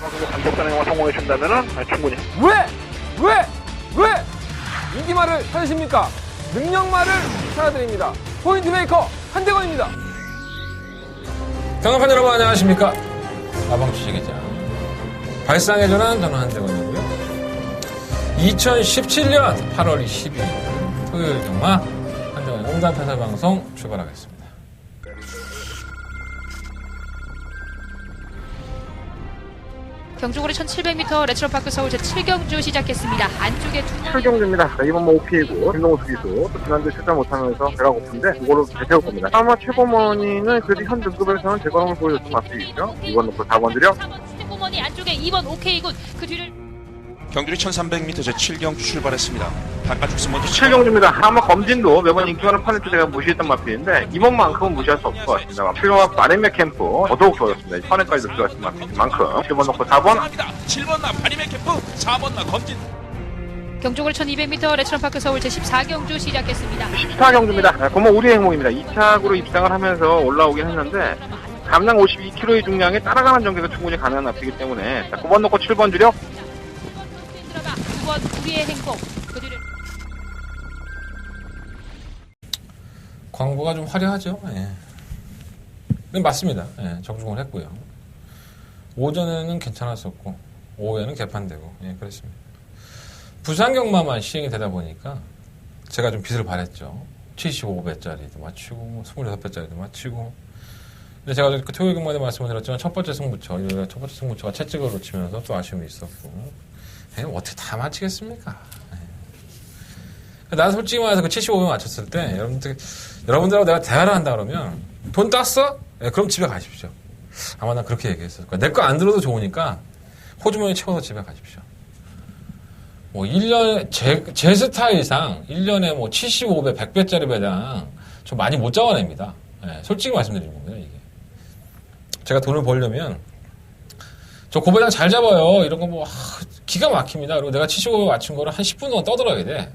정도 감독 단행만 성공해 준다면은 충분히. 왜 인기말을 찾으십니까? 능력말을 찾아드립니다. 포인트 메이커 한대건입니다. 경험판 여러분 안녕하십니까? 나방 취재기자 발상의 전환 저는 한대건이고요. 2017년 8월 12일 토요일 경마 한대건의 홍단편사방송 출발하겠습니다. 경주고리 1700m 레츠로파크 서울 제7경주 시작했습니다. 안쪽에 두 7경주입니다. 이번 뭐 오피이고 김동호 투기수 또 지난주 출전 못하면서 배가 고픈데 이걸로 되새울 겁니다. 아마 최고머니는 그래도 현 등급에서는 제 걸음을 보여줬던 맛이겠죠. 2번 놓고 4번 드려. 최고머니 안쪽에 2번 오케이군 그 뒤를 경주리 1300m 제7경주 출발했습니다. 바깥쪽 스머지 7경주입니다. 아마 검진도 매번 인기 많은 판을 제가 무시했던 마필인데 이번만큼은 무시할 수 없을 것 같습니다. 7경마 바리메 캠프 더더욱 좋아졌습니다. 판에까지도 들어갔던 마필만큼 7번 놓고 4번 7번 나 바리메 캠프 4번 나 검진 경주고리 1200m 레츠로파크 서울 제14경주 시작했습니다. 14경주입니다. 고모 우리의 행복입니다. 2착으로 입상을 하면서 올라오긴 했는데 감량 52kg의 중량에 따라가는 전개가 충분히 가능한 앞이기 때문에 9번 놓고 7번 주력. 9번 우리의 행복 그 뒤를 광고가 좀 화려하죠. 예. 네, 맞습니다. 예, 적중을 했고요. 오전에는 괜찮았었고 오후에는 개판되고 그랬습니다. 부산 경마만 시행이 되다 보니까 제가 좀 빚을 발했죠. 75배짜리도 맞추고 26배짜리도 맞추고. 근데 제가 그 토요일 경마에 말씀을 드렸지만 첫 번째 승부처가 채찍을 놓치면서 또 아쉬움이 있었고 어떻게 다 맞히겠습니까? 나는 솔직히 말해서 그 75배 맞췄을 때 여러분들하고 내가 대화를 한다 그러면 돈 땄어? 그럼 집에 가십시오. 아마 난 그렇게 얘기했을 거야. 내 거 안 들어도 좋으니까 호주머니 채워서 집에 가십시오. 뭐 1년 제 스타일상 1년에 뭐 75배, 100배짜리 배당 좀 많이 못 잡아냅니다. 솔직히 말씀드리는 겁니다. 이게 제가 돈을 벌려면 저 고배당 잘 잡아요. 이런 거 뭐 기가 막힙니다. 그리고 내가 75배 맞춘 거를 한 10분 동안 떠들어야 돼.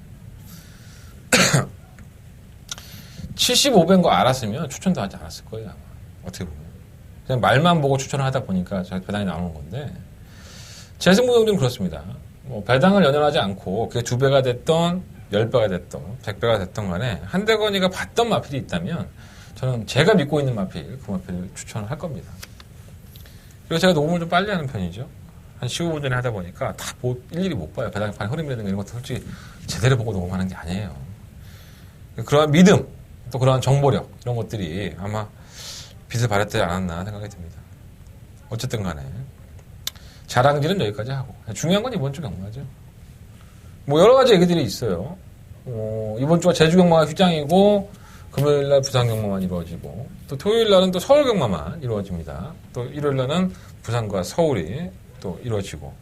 75배인 거 알았으면 추천도 하지 않았을 거예요. 아마. 어떻게 보면. 그냥 말만 보고 추천을 하다 보니까 배당이 나오는 건데 제 승부경주는 그렇습니다. 뭐 배당을 연연하지 않고 그게 2배가 됐던 10배가 됐던 100배가 됐던 간에 한대건이가 봤던 마필이 있다면 저는 제가 믿고 있는 마필, 그 마필을 추천을 할 겁니다. 그리고 제가 녹음을 좀 빨리 하는 편이죠. 한 15분 전에 하다 보니까 다 일일이 못 봐요. 배당판 흐름이라든가 이런 것도 솔직히 제대로 보고 녹음하는 게 아니에요. 그러한 믿음, 또 그러한 정보력, 이런 것들이 아마 빚을 발했지 않았나 생각이 듭니다. 어쨌든 간에. 자랑질은 여기까지 하고. 중요한 건 이번 주 경마죠. 뭐 여러 가지 얘기들이 있어요. 이번 주가 제주 경마가 휴장이고, 금요일 날 부산 경마만 이루어지고, 또 토요일 날은 또 서울 경마만 이루어집니다. 또 일요일 날은 부산과 서울이 또 이루어지고,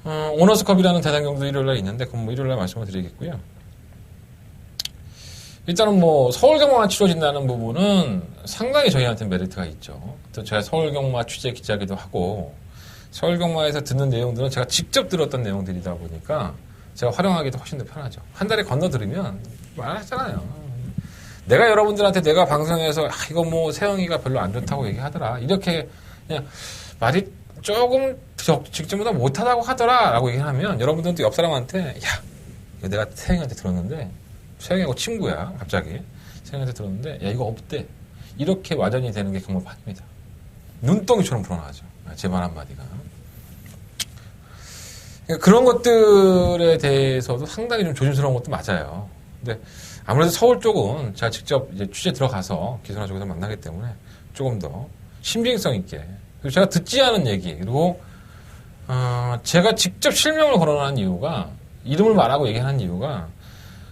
오너스컵이라는 대상 경도 일요일 날 있는데, 그건 뭐 일요일 날 말씀을 드리겠고요. 일단은 뭐 서울 경마만 치러진다는 부분은 상당히 저희한테 메리트가 있죠. 또 제가 서울 경마 취재 기자기도 하고, 서울 경마에서 듣는 내용들은 제가 직접 들었던 내용들이다 보니까 제가 활용하기도 훨씬 더 편하죠. 한 달에 건너 들으면 말하잖아요. 내가 여러분들한테 내가 방송에서 이거 뭐 세영이가 별로 안 좋다고 얘기하더라. 이렇게 그냥 말이 조금 직전보다 못하다고 하더라 라고 얘기하면 여러분들도 옆 사람한테 야 이거 내가 세영이한테 들었는데 세영이하고 친구야 갑자기 세영이한테 들었는데 야 이거 어때? 이렇게 와전이 되는 게 경마판입니다. 눈덩이처럼 불어나죠. 제 말 한마디가. 그런 것들에 대해서도 상당히 좀 조심스러운 것도 맞아요. 근데 아무래도 서울 쪽은 제가 직접 이제 취재 들어가서 기선화 쪽에서 만나기 때문에 조금 더 신빙성 있게 그리고 제가 듣지 않은 얘기 그리고 제가 직접 실명을 거론하는 이유가 이름을 말하고 얘기하는 이유가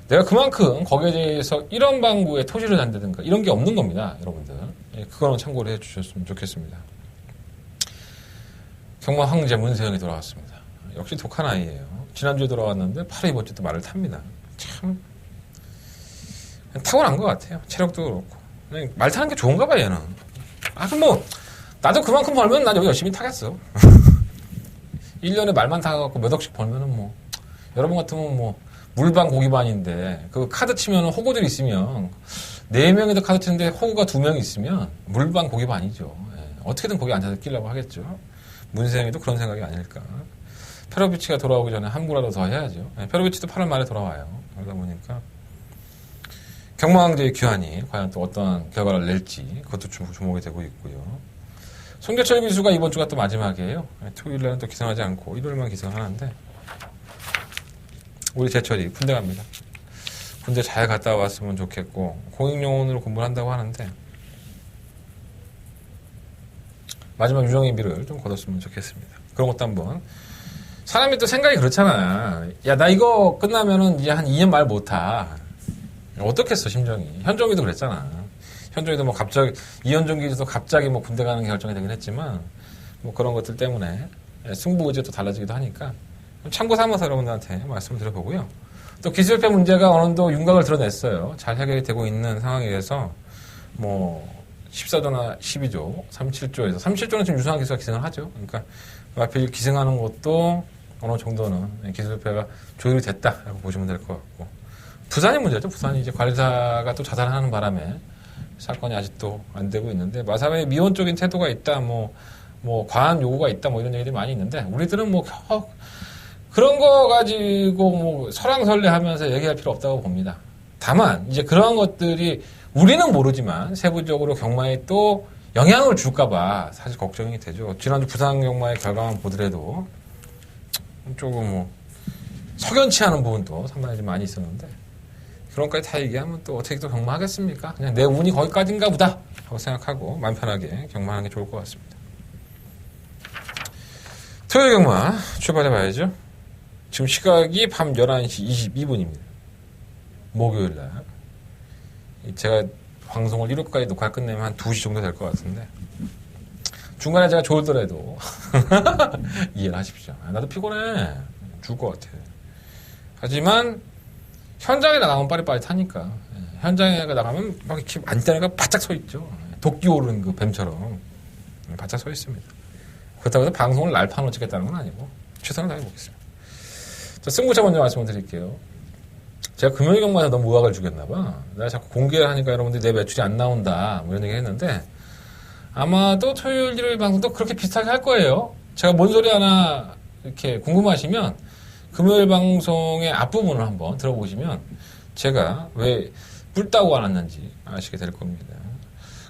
내가 그만큼 거기에 대해서 이런 방구에 토지를 단다든가 이런 게 없는 겁니다. 여러분들. 그거는 참고를 해 주셨으면 좋겠습니다. 경마 황제 문세영이 돌아왔습니다. 역시 독한 아이예요. 지난주에 돌아왔는데 바로 이번 주도 말을 탑니다. 참 타고난 것 같아요. 체력도 그렇고. 그냥 말 타는 게 좋은가 봐 얘는. 그럼 뭐 나도 그만큼 벌면 난 여기 열심히 타겠어. 1년에 말만 타갖고 몇 억씩 벌면은 뭐 여러분 같으면 뭐 물반 고기반인데 그 카드 치면 호구들이 있으면 4명이서 카드 치는데 호구가 2명 있으면 물반 고기반이죠. 어떻게든 거기 앉아서 끼려고 하겠죠. 문세영이도 그런 생각이 아닐까. 페로비치가 돌아오기 전에 한 구라도 더 해야죠. 페로비치도 8월 말에 돌아와요. 그러다 보니까 경마왕제의 귀환이 과연 또 어떤 결과를 낼지 그것도 주목이 되고 있고요. 송교철 기수가 이번 주가 또 마지막이에요. 토요일날은 또 기승하지 않고 일요일만 기승하는데 우리 제철이 군대 갑니다. 군대 잘 갔다 왔으면 좋겠고 공익용원으로 공부를 한다고 하는데 마지막 유정의비를 좀 거뒀으면 좋겠습니다. 그런 것도 한번 사람이 또 생각이 그렇잖아. 야, 나 이거 끝나면은 이제 한 2년 말 못하. 어떻겠어, 심정이. 현종이도 그랬잖아. 현종이도 뭐 갑자기, 이현종 기수도 갑자기 뭐 군대 가는 게 결정이 되긴 했지만, 뭐 그런 것들 때문에 승부 의지가 또 달라지기도 하니까, 참고 삼아서 여러분들한테 말씀을 드려보고요. 또 기술협회 문제가 어느 정도 윤곽을 드러냈어요. 잘 해결이 되고 있는 상황이라서, 뭐, 14조나 12조, 37조에서, 37조는 지금 유상한 기수가 기승을 하죠. 그러니까, 하필 기승하는 것도 어느 정도는 기술협회가 조율이 됐다라고 보시면 될 것 같고. 부산이 문제죠. 부산이 이제 관리사가 또 자살하는 바람에 사건이 아직도 안 되고 있는데, 마사회의 미온적인 태도가 있다, 뭐, 과한 요구가 있다, 뭐 이런 얘기들이 많이 있는데, 우리들은 뭐, 그런 거 가지고 뭐, 설왕설래 하면서 얘기할 필요 없다고 봅니다. 다만, 이제 그러한 것들이 우리는 모르지만, 세부적으로 경마에 또 영향을 줄까봐 사실 걱정이 되죠. 지난주 부산 경마의 결과만 보더라도 조금 뭐 석연치 않은 부분도 상당히 좀 많이 있었는데 그런 것까지 다 얘기하면 또 어떻게 또 경마하겠습니까? 그냥 내 운이 거기까지인가 보다 하고 생각하고 마음 편하게 경마하는 게 좋을 것 같습니다. 토요일 경마 출발해 봐야죠. 지금 시각이 밤 11시 22분입니다. 목요일 날. 제가 방송을 1회까지 녹화 끝내면 한 2시 정도 될 것 같은데 중간에 제가 졸더라도 이해를 하십시오. 나도 피곤해. 죽을 것 같아. 하지만 현장에 나가면 빠릿빠릿하니까 현장에 나가면 막 이렇게 안테나가 바짝 서 있죠. 도끼 오르는 그 뱀처럼 바짝 서 있습니다. 그렇다고 해서 방송을 날파로 찍겠다는 건 아니고 최선을 다해보겠습니다. 자, 승부차 먼저 말씀을 드릴게요. 제가 금요일 경마에서 너무 의학을 주겠나봐. 내가 자꾸 공개를 하니까 여러분들이 내 매출이 안 나온다. 뭐 이런 얘기 했는데, 아마도 토요일, 일요일 방송도 그렇게 비슷하게 할 거예요. 제가 뭔 소리 하나 이렇게 궁금하시면, 금요일 방송의 앞부분을 한번 들어보시면, 제가 왜 뿔 따고 안 왔는지 아시게 될 겁니다.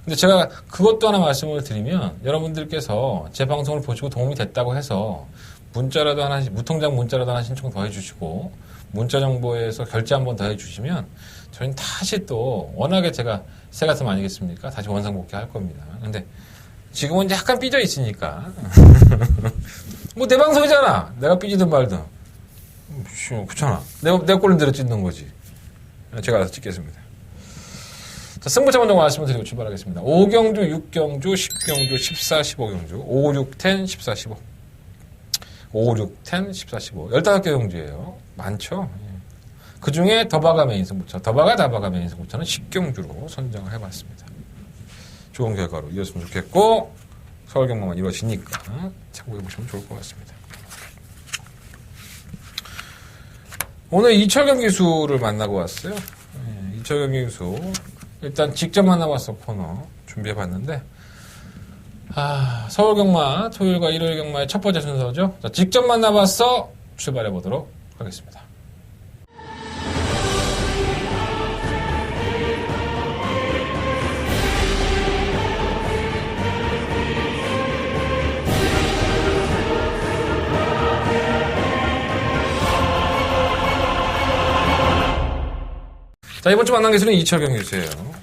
근데 제가 그것도 하나 말씀을 드리면, 여러분들께서 제 방송을 보시고 도움이 됐다고 해서, 문자라도 하나, 무통장 문자라도 하나 신청 더 해주시고, 문자 정보에서 결제 한번 더 해주시면 저희는 다시 또 워낙에 제가 새 가슴 아니겠습니까? 다시 원상복귀 할 겁니다. 근데 지금은 약간 삐져 있으니까 뭐 내 방송이잖아. 내가 삐지든 말든 그렇잖아. 내 꼴은 대로 찍는 거지. 제가 알아서 찍겠습니다. 자, 승부차 먼저 말씀을 드리고 출발하겠습니다. 5경주, 6경주, 10경주, 14, 15경주 5, 6, 10, 14, 15 5, 6, 10, 14, 15 15개 경주예요. 많죠. 그 중에 더바가 메인 승부처, 다바가 메인 승부처는 10경주로 선정을 해봤습니다. 좋은 결과로 이었으면 좋겠고 서울 경마만 이루어지니까 참고해보시면 좋을 것 같습니다. 오늘 이철경 기수를 만나고 왔어요. 이철경 기수 일단 직접 만나봤어 코너 준비해봤는데 서울 경마 토요일과 일요일 경마의 첫 번째 순서죠. 자, 직접 만나봤어 출발해보도록 하겠습니다. 자, 이번 주 만난 기수는 이철경 기수예요.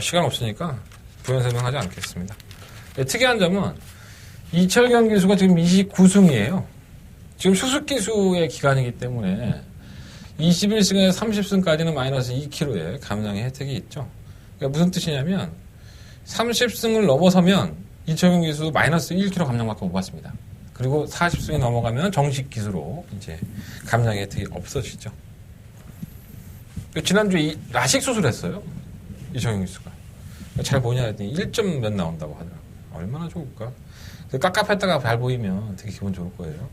시간 없으니까 부연 설명하지 않겠습니다. 네, 특이한 점은 이철경 기수가 지금 29승이에요. 지금 수습 기수의 기간이기 때문에 21승에서 30승까지는 마이너스 2kg의 감량의 혜택이 있죠. 그러니까 무슨 뜻이냐면 30승을 넘어서면 이철경 기수 마이너스 1kg 감량밖에 못 받습니다. 그리고 40승이 넘어가면 정식 기수로 이제 감량의 혜택이 없어지죠. 지난주에 라식 수술했어요. 이철경 기수가. 잘 보냐 했더니 1점 몇 나온다고 하더라고요. 얼마나 좋을까? 깝깝했다가 잘 보이면 되게 기분 좋을 거예요.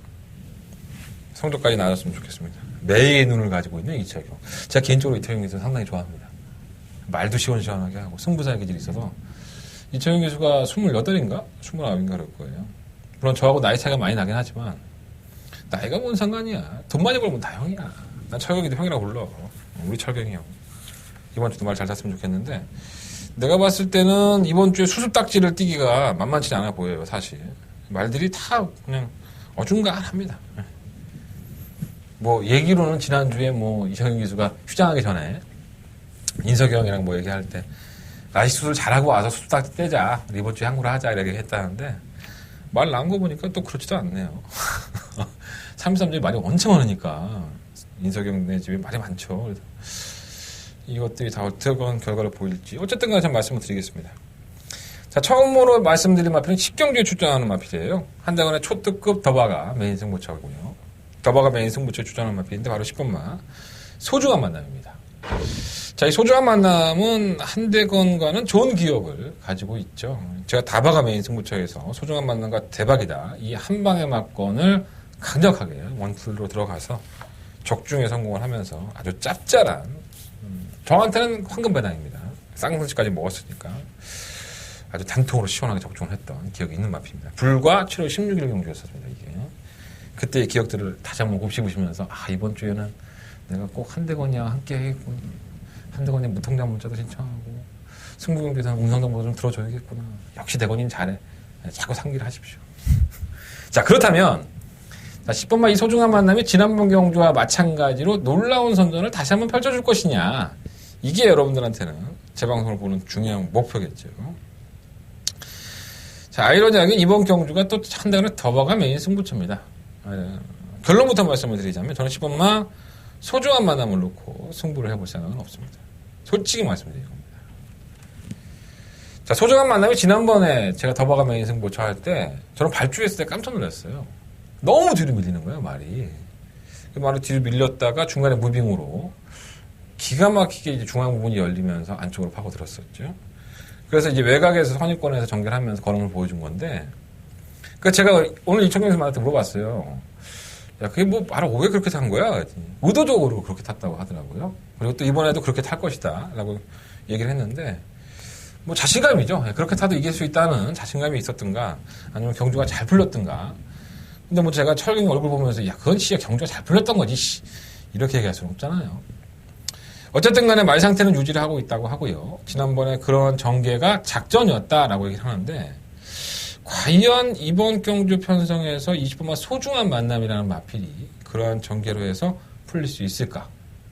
성적까지 나아졌으면 좋겠습니다. 매의 눈을 가지고 있는 이철경. 제가 개인적으로 이철경 기수 상당히 좋아합니다. 말도 시원시원하게 하고 승부사의 기질이 있어서 이철경 기수가 28인가? 29인가 그럴 거예요. 물론 저하고 나이 차이가 많이 나긴 하지만 나이가 뭔 상관이야. 돈 많이 벌면 다 형이야. 난 철경이도 형이라고 불러. 우리 철경이 형. 이번 주도 말 잘 탔으면 좋겠는데 내가 봤을 때는 이번 주에 수습딱지를 띄기가 만만치 않아 보여요. 사실 말들이 다 그냥 어중간합니다. 뭐 얘기로는 지난주에 뭐 이성윤 기수가 휴장하기 전에 인석이 형이랑 뭐 얘기할 때 라식 수술 잘하고 와서 수습딱지 떼자. 이번 주에 항구를 하자 이렇게 했다는데 말 나온 거 보니까 또 그렇지도 않네요. 33집이 말이 엄청 많으니까 인석이 형네 집에 말이 많죠. 그래서 이것들이 다 어떤 결과를 보일지 어쨌든 간에 참 말씀을 드리겠습니다. 자, 처음으로 말씀드린 마필은 10경기에 출전하는 마필이에요. 한대건의 초특급 더바가 메인 승부처고요. 더바가 메인 승부처에 출전하는 마필인데 바로 10번마 소중한 만남입니다. 자, 이 소중한 만남은 한대건과는 좋은 기억을 가지고 있죠. 제가 다바가 메인 승부처에서 소중한 만남과 대박이다 이 한 방의 막건을 강력하게 원풀로 들어가서 적중에 성공을 하면서 아주 짭짤한 저한테는 황금 배당입니다. 쌍둥이까지 먹었으니까 아주 단통으로 시원하게 적중을 했던 기억이 있는 마피입니다. 불과 7월 16일 경주였습니다. 이게 그때의 기억들을 다시 한번 곱씹으시면서 이번 주에는 내가 꼭 한대건이와 함께 해야겠구나. 한대건이 무통장 문자도 신청하고 승부경주에서는 음성정보도 좀 들어줘야겠구나. 역시 대건이는 잘해. 자꾸 상기를 하십시오. 자, 그렇다면 10번마 이 소중한 만남이 지난번 경주와 마찬가지로 놀라운 선전을 다시 한번 펼쳐줄 것이냐. 이게 여러분들한테는 제 방송을 보는 중요한 목표겠죠. 자, 아이러니하게 이번 경주가 또 한대건의 더바가 메인 승부처입니다. 결론부터 말씀을 드리자면 저는 10번마 소중한 만남을 놓고 승부를 해볼 생각은 없습니다. 솔직히 말씀드리는 겁니다. 자, 소중한 만남이 지난번에 제가 더바가 메인 승부처 할 때 저는 발주했을 때 깜짝 놀랐어요. 너무 뒤로 밀리는 거예요, 말이. 그 말이 뒤로 밀렸다가 중간에 무빙으로 기가 막히게 이제 중앙 부분이 열리면서 안쪽으로 파고들었었죠. 그래서 이제 외곽에서 선입권에서 전개하면서 걸음을 보여준 건데, 그 제가 오늘 이청경 선수한테 물어봤어요. 야, 그게 뭐 말을 왜 그렇게 탄 거야? 의도적으로 그렇게 탔다고 하더라고요. 그리고 또 이번에도 그렇게 탈 것이다. 라고 얘기를 했는데, 뭐 자신감이죠. 그렇게 타도 이길 수 있다는 자신감이 있었든가, 아니면 경주가 잘 풀렸든가. 근데 뭐 제가 철경이 얼굴 보면서, 야, 그건 진짜 경주가 잘 풀렸던 거지. 이렇게 얘기할 수는 없잖아요. 어쨌든 간에 말 상태는 유지를 하고 있다고 하고요. 지난번에 그런 전개가 작전이었다라고 얘기를 하는데, 과연 이번 경주 편성에서 20번마 소중한 만남이라는 마필이 그러한 전개로 해서 풀릴 수 있을까?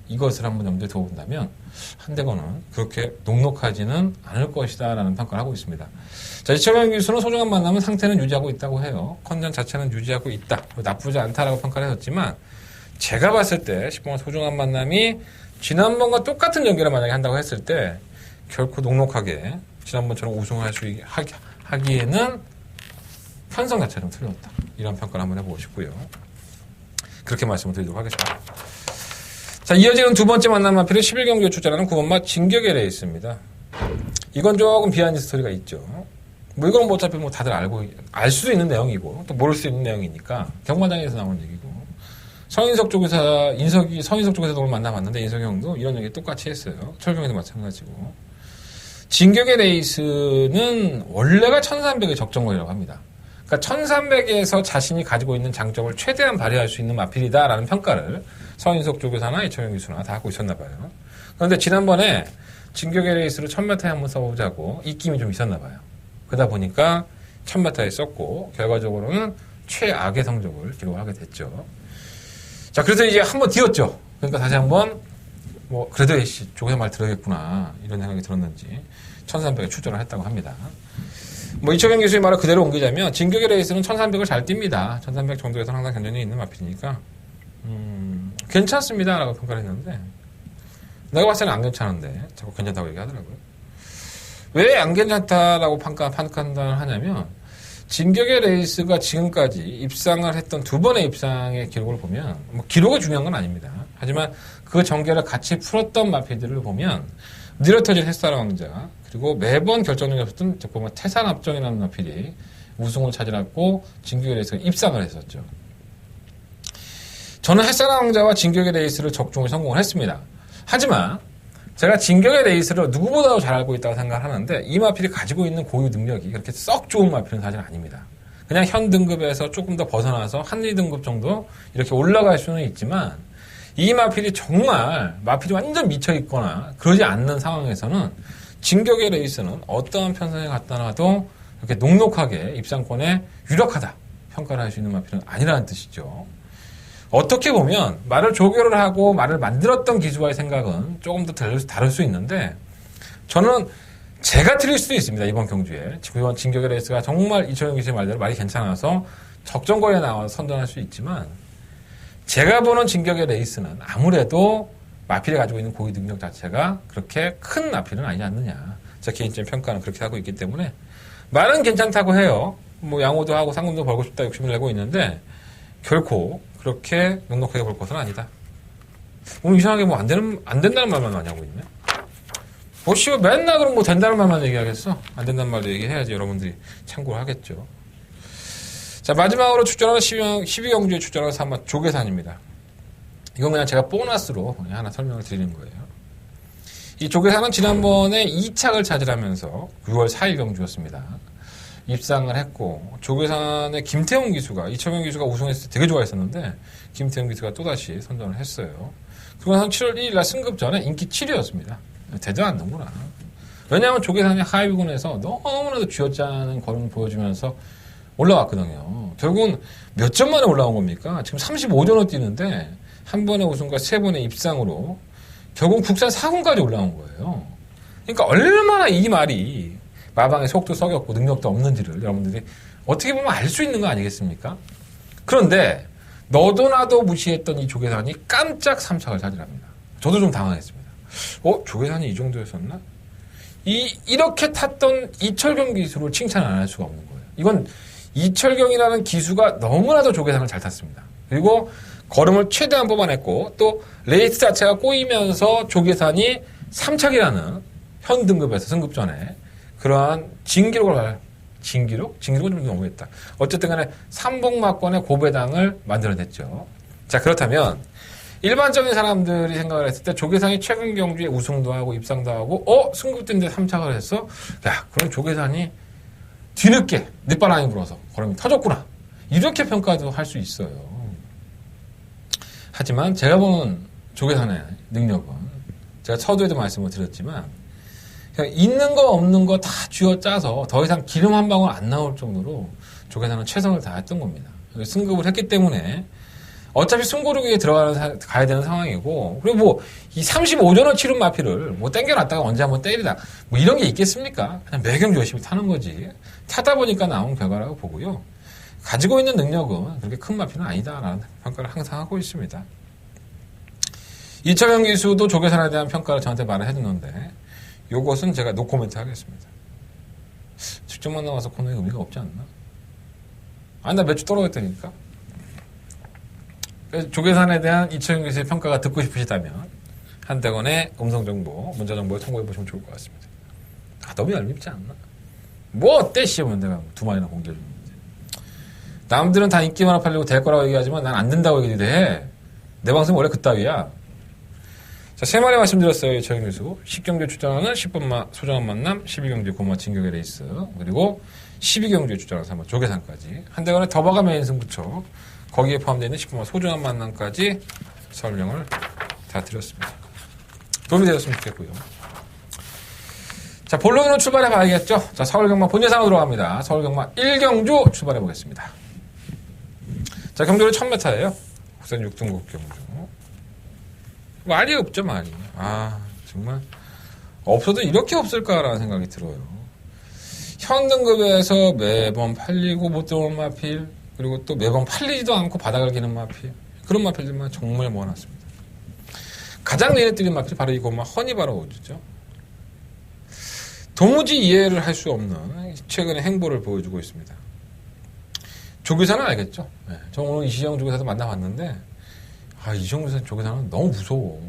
이것을 한번 염두에 두어본다면 한대건은 그렇게 녹록하지는 않을 것이다 라는 평가를 하고 있습니다. 자, 이철경 기수는 소중한 만남은 상태는 유지하고 있다고 해요. 컨디션 자체는 유지하고 있다. 나쁘지 않다라고 평가를 했었지만 제가 봤을 때 10번마 소중한 만남이 지난번과 똑같은 전개를 만약에 한다고 했을 때 결코 녹록하게 지난번처럼 우승할 수 하기에는 편성 자체는 틀렸다. 이런 평가를 한번 해보고 싶고요. 그렇게 말씀을 드리도록 하겠습니다. 자, 이어지는 두 번째 만남 마필은 11경기에 출전하는 9번마 진격의 레이스입니다. 이건 조금 비하인드 스토리가 있죠. 뭐 이건 뭐 어차피 뭐 다들 알 수도 있는 내용이고 또 모를 수 있는 내용이니까 경마장에서 나온 얘기고 서인석 쪽에서 오늘 만나봤는데 인석이 형도 이런 얘기 똑같이 했어요. 철경에도 마찬가지고. 진격의 레이스는 원래가 1300의 적정거리라고 합니다. 그러니까 1300에서 자신이 가지고 있는 장점을 최대한 발휘할 수 있는 마필이다라는 평가를 서인석 쪽에서나 이철경 기수나 다 하고 있었나 봐요. 그런데 지난번에 진격의 레이스로 1000m에 한번 써보자고 입김이 좀 있었나 봐요. 그러다 보니까 1000m에 썼고 결과적으로는 최악의 성적을 기록하게 됐죠. 자, 그래서 이제 한번 뒤었죠. 그러니까 다시 한번 뭐 그래도 쪽에서 말 들어야겠구나 이런 생각이 들었는지 1300에 출전을 했다고 합니다. 뭐 이철경 교수의 말을 그대로 옮기자면 진격의 레이스는 1300을 잘 띱니다. 1300 정도에서 항상 견전이 있는 마필이니까 괜찮습니다 라고 평가를 했는데 내가 봤을 때는 안 괜찮은데 자꾸 괜찮다고 얘기하더라고요. 왜 안 괜찮다라고 판단을 하냐면 진격의 레이스가 지금까지 입상을 했던 두 번의 입상의 기록을 보면 뭐 기록이 중요한 건 아닙니다. 하지만 그 전개를 같이 풀었던 마필들을 보면 느려터질 햇살 왕자 그리고 매번 결정력이 없었던 보면 태산압정이라는 마필이 우승을 차지하고 진격의 레이스에 입상을 했었죠. 저는 햇살 왕자와 진격의 레이스를 적중을 성공을 했습니다. 하지만 제가 진격의 레이스를 누구보다도 잘 알고 있다고 생각하는데 이 마필이 가지고 있는 고유 능력이 그렇게 썩 좋은 마필은 사실 아닙니다. 그냥 현 등급에서 조금 더 벗어나서 한 2등급 정도 이렇게 올라갈 수는 있지만 이 마필이 정말 마필이 완전 미쳐 있거나 그러지 않는 상황에서는 진격의 레이스는 어떠한 편성에 갖다 놔도 이렇게 녹록하게 입상권에 유력하다 평가를 할 수 있는 마필은 아니라는 뜻이죠. 어떻게 보면 말을 조교를 하고 말을 만들었던 기수와의 생각은 조금 더 다를 수 있는데 저는 제가 틀릴 수도 있습니다. 이번 경주에. 이번 진격의 레이스가 정말 이철용 기수의 말대로 말이 괜찮아서 적정거리에 나와서 선전할 수 있지만 제가 보는 진격의 레이스는 아무래도 마필이 가지고 있는 고위 능력 자체가 그렇게 큰 마필은 아니지 않느냐. 제 개인적인 평가는 그렇게 하고 있기 때문에 말은 괜찮다고 해요. 뭐 양호도 하고 상금도 벌고 싶다 욕심을 내고 있는데 결코 그렇게 넉넉하게 볼 것은 아니다. 오늘 이상하게 뭐 안 된다는 말만 많이 하고 있네. 뭐, 맨날 그럼 뭐 된다는 말만 얘기하겠어? 안 된다는 말도 얘기해야지 여러분들이 참고를 하겠죠. 자, 마지막으로 출전하는 12경주에 출전하는 산마 조계산입니다. 이건 그냥 제가 보너스로 하나 설명을 드리는 거예요. 이 조계산은 지난번에 2착을 차지하면서 6월 4일 경주였습니다. 입상을 했고, 조계산의 김태훈 기수가, 이철경 기수가 우승했을 때 되게 좋아했었는데, 김태훈 기수가 또다시 선전을 했어요. 그리고 나서 7월 1일 날 승급 전에 인기 7위였습니다. 되도 않는구나. 왜냐하면 조계산이 하위군에서 너무나도 쥐어짜는 걸음을 보여주면서 올라왔거든요. 결국은 몇 점 만에 올라온 겁니까? 지금 35전을 뛰는데 한 번의 우승과 3번의 입상으로 결국 국산 4군까지 올라온 거예요. 그러니까 얼마나 이 말이 마방에 속도 썩였고 능력도 없는지를 여러분들이 어떻게 보면 알 수 있는 거 아니겠습니까? 그런데 너도 나도 무시했던 이 조계산이 깜짝 3착을 차지합니다. 저도 좀 당황했습니다. 조계산이 이 정도였었나? 이렇게 탔던 이철경 기수를 칭찬 안 할 수가 없는 거예요. 이건 이철경이라는 기수가 너무나도 조계산을 잘 탔습니다. 그리고 걸음을 최대한 뽑아냈고 또 레이스 자체가 꼬이면서 조계산이 3착이라는 현 등급에서 승급 전에 그러한 진기록을 진기록은 좀 너무했다. 어쨌든 간에 삼복마권의 고배당을 만들어냈죠. 자, 그렇다면 일반적인 사람들이 생각을 했을 때 조계산이 최근 경주에 우승도 하고 입상도 하고 승급된데 3착을 했어? 야, 그럼 조계산이 뒤늦게 늦바람이 불어서 걸음이 터졌구나. 이렇게 평가도 할 수 있어요. 하지만 제가 보는 조계산의 능력은 제가 서두에도 말씀을 드렸지만 그냥 있는 거 없는 거 다 쥐어짜서 더 이상 기름 한 방울 안 나올 정도로 조계산은 최선을 다했던 겁니다. 승급을 했기 때문에 어차피 숨고르기에 가야 되는 상황이고, 그리고 뭐, 이 35전을 치른 마필을 뭐 땡겨놨다가 언제 한번 때리다, 뭐 이런 게 있겠습니까? 그냥 매경 열심히 타는 거지. 타다 보니까 나온 결과라고 보고요. 가지고 있는 능력은 그렇게 큰 마필은 아니다라는 평가를 항상 하고 있습니다. 이철경 기수도 조계산에 대한 평가를 저한테 말을 해줬는데, 요것은 제가 노코멘트 하겠습니다. 직접 만나와서 코너에 의미가 없지 않나? 나 몇 주 떨어졌다니까? 조계산에 대한 이철경 기수의 평가가 듣고 싶으시다면 한대건의 음성정보, 문자정보를 참고해보시면 좋을 것 같습니다. 너무 얄밉지 않나? 뭐 어때 시험은 내가 2마리나 공개해줬는데. 남들은 다 인기 많아 팔리고 될 거라고 얘기하지만 난 안 된다고 얘기해. 내 방송 원래 그따위야. 자, 3마리 말씀드렸어요. 이철경 기수. 10경주에 출전하는 10번마 소정한 만남, 12경주에 고마 진격의 레이스, 그리고 12경주에 출전하는 3번 조계산까지. 한대건의 더버가 메인 승부처, 거기에 포함되어 있는 10번마 소중한 만남까지 설명을 다 드렸습니다. 도움이 되었으면 좋겠고요. 자, 본론으로 출발해 봐야겠죠. 자, 서울경마 본예상으로 들어갑니다. 서울경마 1경주 출발해 보겠습니다. 자, 경주는 1000m예요. 국산 6등급 경주. 말이 없죠, 말이. 정말 없어도 이렇게 없을까라는 생각이 들어요. 현 등급에서 매번 팔리고 못 들어오는 마필, 그리고 또 매번 팔리지도 않고 바닥을 기는 마필, 그런 마필들만 정말 모아놨습니다. 가장 눈에 띄는 마필이 바로 이것만 허니바라우즈죠. 도무지 이해를 할 수 없는 최근의 행보를 보여주고 있습니다. 조계산은 알겠죠. 네, 저 오늘 이시정 조계사도 만나봤는데 이시정 조계사는 너무 무서워.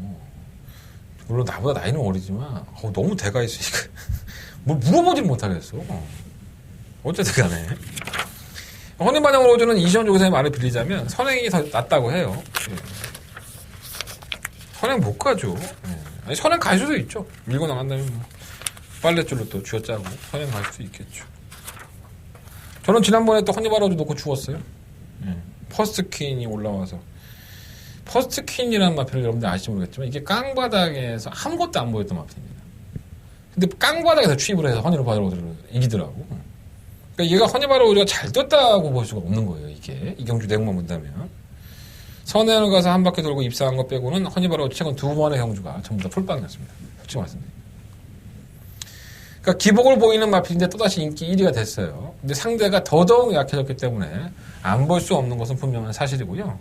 물론 나보다 나이는 어리지만 너무 대가 있으니까 뭘 물어보질 못하겠어. 어쨌든 간에 허니바라우즈는 이시정 조계사의 말을 빌리자면 선행이 더 낫다고 해요. 네. 선행 못 가죠. 네. 아니, 선행 갈 수도 있죠. 밀고 나간다면 빨랫줄로 또 쥐어짜고 선행 갈 수도 있겠죠. 저는 지난번에 또 허니바로우즈 놓고 죽었어요. 퍼스트퀸이 올라와서. 퍼스트퀸이라는 마필을 여러분들 아실지 모르겠지만 이게 깡바닥에서 아무것도 안 보였던 마필입니다. 근데 깡바닥에서 추입을 해서 허니바로우즈를 이기더라고. 그러니까 얘가 허니바로우즈가 잘 떴다고 볼 수가 없는 거예요. 이게 이 경주 내용만 본다면. 선행을 가서 한 바퀴 돌고 입사한 것 빼고는 허니바로우즈 최근 2번의 경주가 전부 다 풀빵이었습니다. 솔직히 말씀드립니다. 그러니까 기복을 보이는 마필인데 또다시 인기 1위가 됐어요. 근데 상대가 더더욱 약해졌기 때문에 안 볼 수 없는 것은 분명한 사실이고요.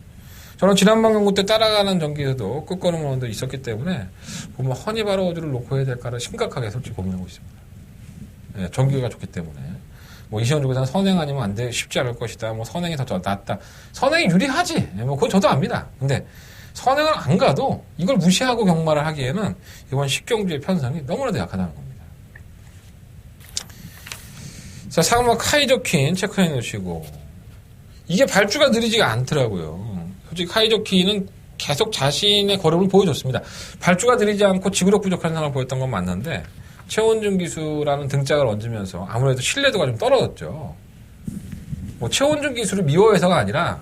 저는 지난번 경구 때 따라가는 전기에서도 끝걸음원도 있었기 때문에 보면 허니바로우즈를 놓고 해야 될까를 심각하게 솔직히 고민하고 있습니다. 예, 전기가 좋기 때문에. 뭐 이시원 쪽에서는 선행 아니면 안 돼, 쉽지 않을 것이다. 뭐 선행이 더 낫다. 선행이 유리하지. 뭐 그건 저도 압니다. 근데 선행을 안 가도 이걸 무시하고 경마를 하기에는 이번 10경주의 편성이 너무나도 약하다는 겁니다. 자, 상마 카이저퀸 체크해 놓으시고 이게 발주가 느리지가 않더라고요. 솔직히 카이저퀸은 계속 자신의 걸음을 보여줬습니다. 발주가 느리지 않고 지구력 부족한 상황을 보였던 건 맞는데 최원준 기수라는 등짝을 얹으면서 아무래도 신뢰도가 좀 떨어졌죠. 뭐 최원준 기수를 미워해서가 아니라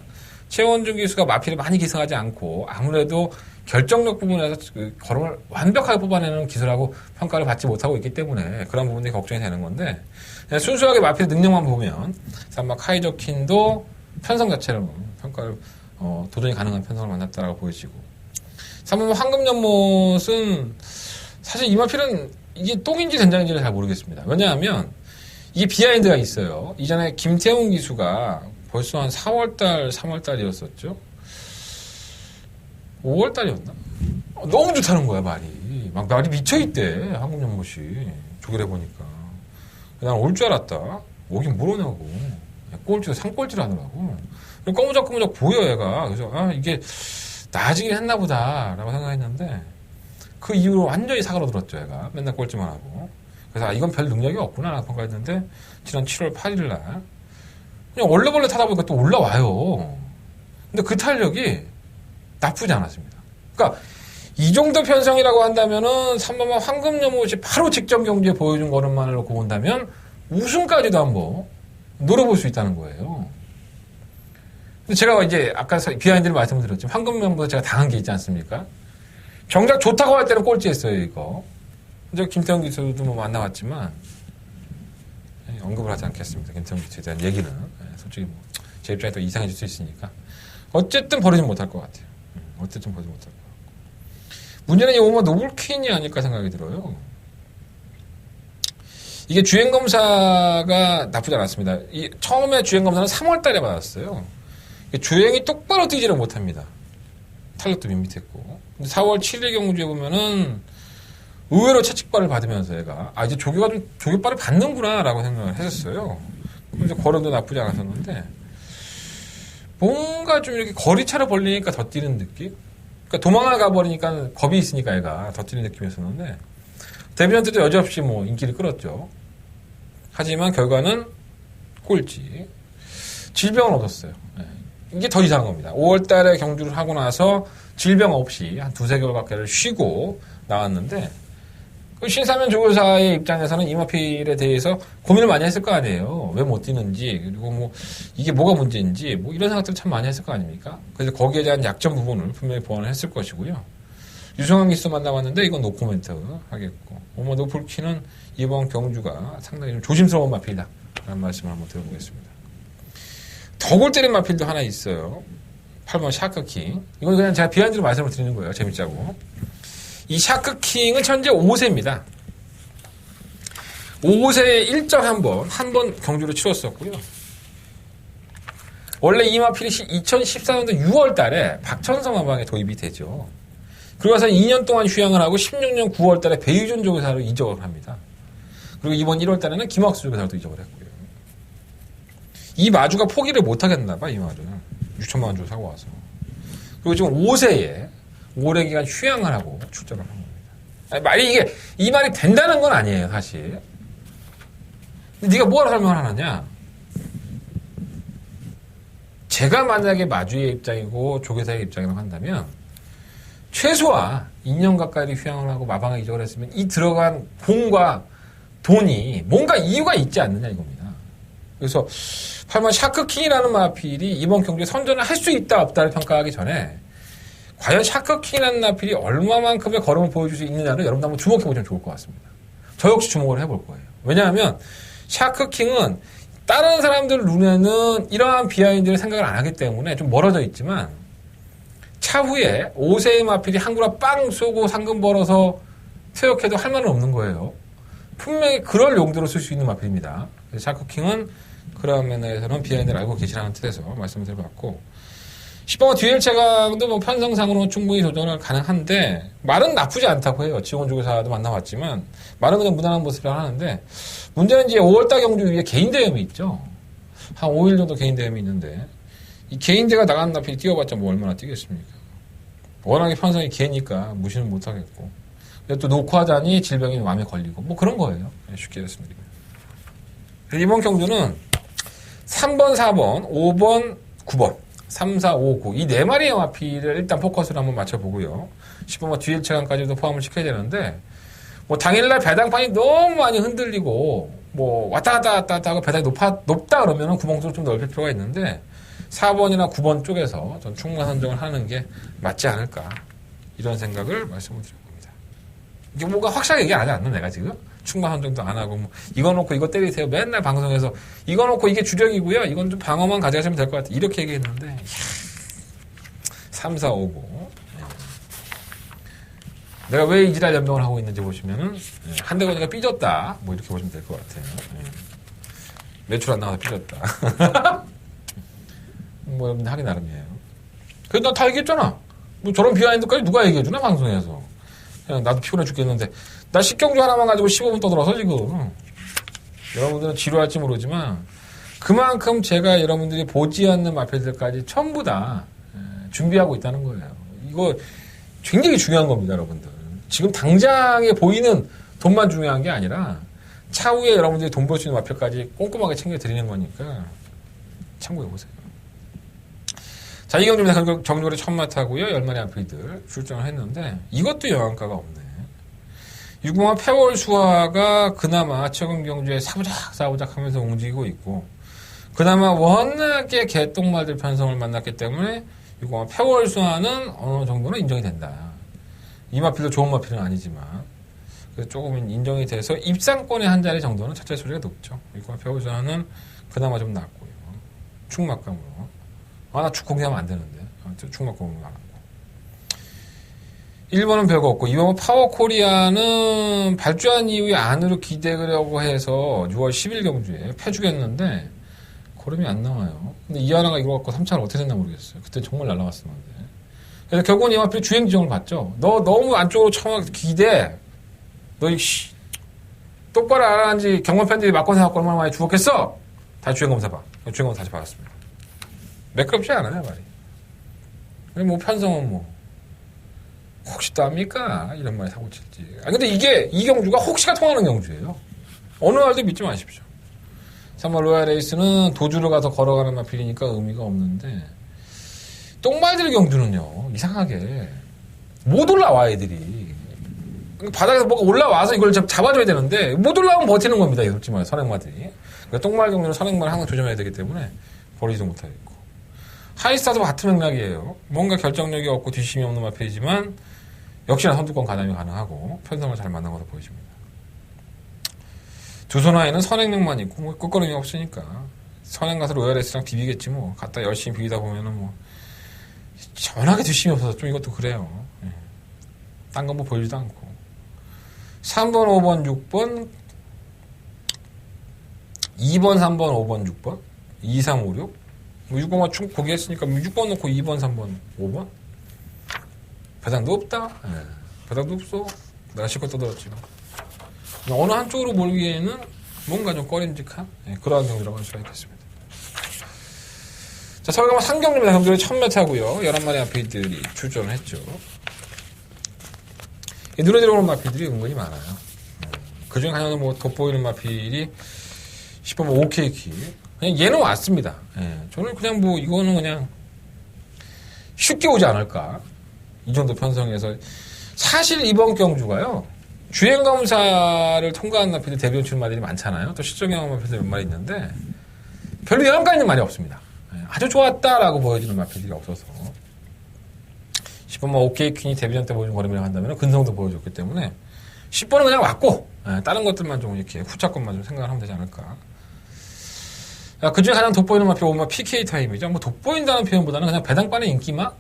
최원준 기수가 마필을 많이 기승하지 않고 아무래도 결정력 부분에서 그 걸음을 완벽하게 뽑아내는 기술하고 평가를 받지 못하고 있기 때문에 그런 부분이 걱정이 되는 건데 순수하게 마필의 능력만 보면 삼마 카이저퀸도 편성 자체로 평가를 도전이 가능한 편성을 만났다라고 보여지고 3번 황금연못은 사실 이 마필은 이게 똥인지 된장인지를 잘 모르겠습니다. 왜냐하면 이게 비하인드가 있어요. 이전에 김태훈 기수가 벌써 한 4월달, 3월달이었었죠. 5월달이었나? 너무 좋다는 거야, 말이. 막 말이 미쳐있대, 황금연못이. 조결해보니까. 난 올 줄 알았다. 오긴 뭘 오냐고. 꼴찌도 상꼴찌를 하느라고. 꼬무적꼬무적 보여, 얘가. 그래서, 아, 이게 나아지긴 했나 보다. 라고 생각했는데, 그 이후로 완전히 사고로 들었죠, 얘가. 맨날 꼴찌만 하고. 그래서, 아, 이건 별 능력이 없구나. 라고 평가했는데, 지난 7월 8일날, 그냥 원래벌레 타다 보니까 또 올라와요. 근데 그 탄력이 나쁘지 않았습니다. 그러니까, 이 정도 편성이라고 한다면은 3번만 황금연못이 바로 직전 경기에 보여준 걸음만을 놓고 본다면 우승까지도 한번 노려볼 수 있다는 거예요. 근데 제가 이제 아까 비하인드를 말씀드렸지만 황금연못에 제가 당한 게 있지 않습니까? 정작 좋다고 할 때는 꼴찌했어요, 이거. 이제 김태형 기수도 뭐 만나봤지만 언급을 하지 않겠습니다. 김태형 기수에 대한 얘기는. 솔직히 뭐 제 입장에 또 이상해질 수 있으니까. 어쨌든 버리지 못할 것 같아요. 어쨌든 버리지 못할 것 같고. 문제는 이 오마 노블퀸이 아닐까 생각이 들어요. 이게 주행검사가 나쁘지 않았습니다. 처음에 주행검사는 3월 달에 받았어요. 주행이 똑바로 뛰지를 못합니다. 탄력도 밋밋했고. 근데 4월 7일 경주에 보면은 의외로 채찍발을 받으면서 얘가 아, 이제 조교발을 받는구나 라고 생각을 했었어요. 이제 걸음도 나쁘지 않았었는데 뭔가 좀 이렇게 거리차를 벌리니까 더 뛰는 느낌? 그러니까 도망을 가버리니까 겁이 있으니까 얘가 더 뛰는 느낌이었었는데 데뷔전 때도 여지없이 뭐 인기를 끌었죠. 하지만 결과는 꼴찌. 질병을 얻었어요. 이게 더 이상한 겁니다. 5월 달에 경주를 하고 나서 질병 없이 한 2-3개월밖에 쉬고 나왔는데 그 신사면 조교사의 입장에서는 이마필에 대해서 고민을 많이 했을 거 아니에요. 왜 못 뛰는지 그리고 뭐 이게 뭐가 문제인지 뭐 이런 생각들을 참 많이 했을 거 아닙니까? 그래서 거기에 대한 약점 부분을 분명히 보완을 했을 것이고요. 유성환 기수 만나봤는데 이건 노코멘트 하겠고 오마 노블퀸은 이번 경주가 상당히 좀 조심스러운 마필이다 라는 말씀을 한번 드려보겠습니다. 더 골 때린 마필도 하나 있어요. 8번 샤크킹. 이건 그냥 제가 비하인드로 말씀을 드리는 거예요. 재밌자고. 이 샤크킹은 현재 5세입니다. 5세에 1점 한 번 경주를 치렀었고요. 원래 이 마필이 2014년도 6월 달에 박천성 하방에 도입이 되죠. 그러고 나서 2년 동안 휴양을 하고 16년 9월 달에 배유준 조교사로 이적을 합니다. 그리고 이번 1월 달에는 김학수 조교사로 이적을 했고요. 이 마주가 포기를 못 하겠나 봐, 이 말은. 6천만 원 주고 사고 와서. 그리고 지금 5세에 오래 기간 휴양을 하고 출전을 한 겁니다. 아니, 말이 이 말이 된다는 건 아니에요, 사실. 근데 네가 뭐하러 설명을 하느냐? 제가 만약에 마주의 입장이고 조교사의 입장이라고 한다면 최소한 2년 가까이 휴양을 하고 마방에 이적을 했으면 이 들어간 공과 돈이 뭔가 이유가 있지 않느냐 이겁니다. 그래서 8번 샤크킹이라는 마필이 이번 경기에 선전을 할 수 있다 없다를 평가하기 전에 과연 샤크킹이라는 마필이 얼마만큼의 걸음을 보여줄 수 있느냐를 여러분 한번 주목해보시면 좋을 것 같습니다. 저 역시 주목을 해볼 거예요. 왜냐하면 샤크킹은 다른 사람들 눈에는 이러한 비하인드를 생각을 안 하기 때문에 좀 멀어져 있지만 차후에 5세의 마필이 한구라 빵 쏘고 상금 벌어서 퇴역해도 할 말은 없는 거예요. 분명히 그럴 용도로 쓸 수 있는 마필입니다. 샤크킹은 그런 면에서는 비하인드를 알고 계시라는 뜻에서 말씀을 드려봤고 10번 듀엘 채광도 뭐 편성상으로는 충분히 조정을 가능한데 말은 나쁘지 않다고 해요. 지원조교사도 만나봤지만 말은 그냥 무난한 모습을 하는데 문제는 이제 5월달 경주 위에 개인 대회이 있죠. 한 5일 정도 개인 대회이 있는데 이 개인 대회가 나가는 나필이 뛰어봤자 뭐 얼마나 뛰겠습니까? 워낙에 편성이 개니까 무시는 못하겠고 또 녹화자니 질병이 마음에 걸리고 뭐 그런 거예요. 쉽게 말씀드리면 이번 경주는 3번, 4번, 5번, 9번 3, 4, 5, 9 이 네 마리의 마필을 일단 포커스를 한번 맞춰보고요. 10번 듀엘 체감까지도 포함을 시켜야 되는데 뭐 당일날 배당판이 너무 많이 흔들리고 뭐 왔다 갔다 하고 배당이 높다 그러면은 구멍도 좀 넓힐 필요가 있는데 4번이나 9번 쪽에서 전 충만 선정을 하는 게 맞지 않을까 이런 생각을 말씀을 드려봅니다. 이게 뭐가 확실하게 얘기 안 하지 않나 내가 지금? 충만 선정도 안 하고 뭐 이거 놓고 이거 때리세요. 맨날 방송에서 이거 놓고 이게 주력이고요. 이건 좀 방어만 가져가시면 될 것 같아. 이렇게 얘기했는데 3, 4, 5, 9 내가 왜 이지랄 연병을 하고 있는지 보시면은 한대건이가 삐졌다 뭐 이렇게 보시면 될 것 같아요. 매출 안 나와서 삐졌다. 뭐 여러분들 하기 나름이에요. 그래도 나 다 얘기했잖아. 뭐 저런 비하인드까지 누가 얘기해주나 방송에서. 그냥 나도 피곤해 죽겠는데 나 식경주 하나만 가지고 15분 떠들어서 지금 여러분들은 지루할지 모르지만 그만큼 제가 여러분들이 보지 않는 마필들까지 전부 다 준비하고 있다는 거예요. 이거 굉장히 중요한 겁니다, 여러분들. 지금 당장에 보이는 돈만 중요한 게 아니라 차후에 여러분들이 돈 벌 수 있는 마필까지 꼼꼼하게 챙겨드리는 거니까 참고해보세요. 자, 이 경주입니다. 정조를 첫마 타고요. 10마리 마필들 출전을 했는데 이것도 영양가가 없네. 유공화 폐월 수화가 그나마 최근 경주에 사부작 하면서 움직이고 있고 그나마 워낙에 개똥말들 편성을 만났기 때문에 유공화 폐월 수화는 어느 정도는 인정이 된다. 이 마필도 좋은 마필은 아니지만 그래서 조금 인정이 돼서 입상권의 한 자리 정도는 첫째 소리가 높죠. 유공화 폐월 수화는 그나마 좀 낫고요. 축막감으로. 나 축 공개하면 안 되는데. 축막감으로 나갔고. 1번은 별거 없고 2번은 파워코리아는 발주한 이후에 안으로 기대려고 해서 6월 10일 경주에 패주겠는데 걸음이 안 나와요. 근데 이 하나가 이거 갖고 3차를 어떻게 됐나 모르겠어요. 그때 정말 날라갔었는데. 그래서 결국은 이 마필이 주행 지정을 받죠. 너 너무 안쪽으로 쳐막 기대. 너 이씨 똑바로 알아는지 경마 팬들이 맞고 해갖고 얼마나 많이 죽었겠어? 다시 주행 검사 봐. 주행 검사 다시 받았습니다. 매끄럽지 않아요 말이. 뭐 편성은 뭐 혹시 또 합니까? 이런 말이 사고 칠지. 근데 이게, 이 경주가 혹시가 통하는 경주예요. 어느 날도 믿지 마십시오. 3번 로얄 에이스는 도주를 가서 걸어가는 마필이니까 의미가 없는데, 똥말들 경주는요, 이상하게, 못 올라와, 애들이. 바닥에서 뭐가 올라와서 이걸 잡아줘야 되는데, 못 올라오면 버티는 겁니다, 솔직히 말해, 선행마들이. 그러니까 똥말 경주는 선행마를 항상 조심해야 되기 때문에, 버리지도 못하겠고. 하이스타도 같은 맥락이에요. 뭔가 결정력이 없고 뒷심이 없는 마필이지만, 역시나 선두권 가담이 가능하고 편성을 잘 만난 것으로 보여집니다. 두 손아에는 선행력만 있고 뭐 끝걸음이 없으니까 선행 가서 로얄에스랑 비비겠지 뭐. 갖다 열심히 비비다 보면은 뭐 전하게 뒷심이 없어서 좀 이것도 그래요. 딴 건 뭐 보이지도 않고. 3번, 5번, 6번 2번, 3번, 5번, 6번 2, 3, 5, 6 뭐 6번만 쭉 포기했으니까 6번 놓고 2번, 3번, 5번 배당도 없다. 배당도 없어. 내가 실컷 떠들었지. 어느 한쪽으로 몰기에는 뭔가 좀 꺼림직한 그러한 경주라고 할 수가 있겠습니다. 자, 서울가마 상경주입니다. 경주를 1000m고요. 11마리 마필들이 출전을 했죠. 눈에 들어오는 마필들이 은근히 많아요. 그중에 하나는 뭐 돋보이는 마필이 10번 OK키. 그냥 얘는 왔습니다. 저는 그냥 뭐 이거는 그냥 쉽게 오지 않을까. 이 정도 편성해서 사실 이번 경주가요 주행검사를 통과한 마필들 데뷔 출마들이 많잖아요. 또 실전 경험 마필들 몇 마리 있는데 별로 영향가 있는 말이 없습니다. 아주 좋았다라고 보여주는 마필들이 없어서 10번 오케이 퀸이 데뷔전 때 보여준 거리를 한다면 근성도 보여줬기 때문에 10번은 그냥 왔고 다른 것들만 좀 이렇게 후차권만 좀 생각을 하면 되지 않을까. 그중에 가장 돋보이는 마필 오마 PK 타임이죠. 뭐 돋보인다는 표현보다는 그냥 배당반의 인기막.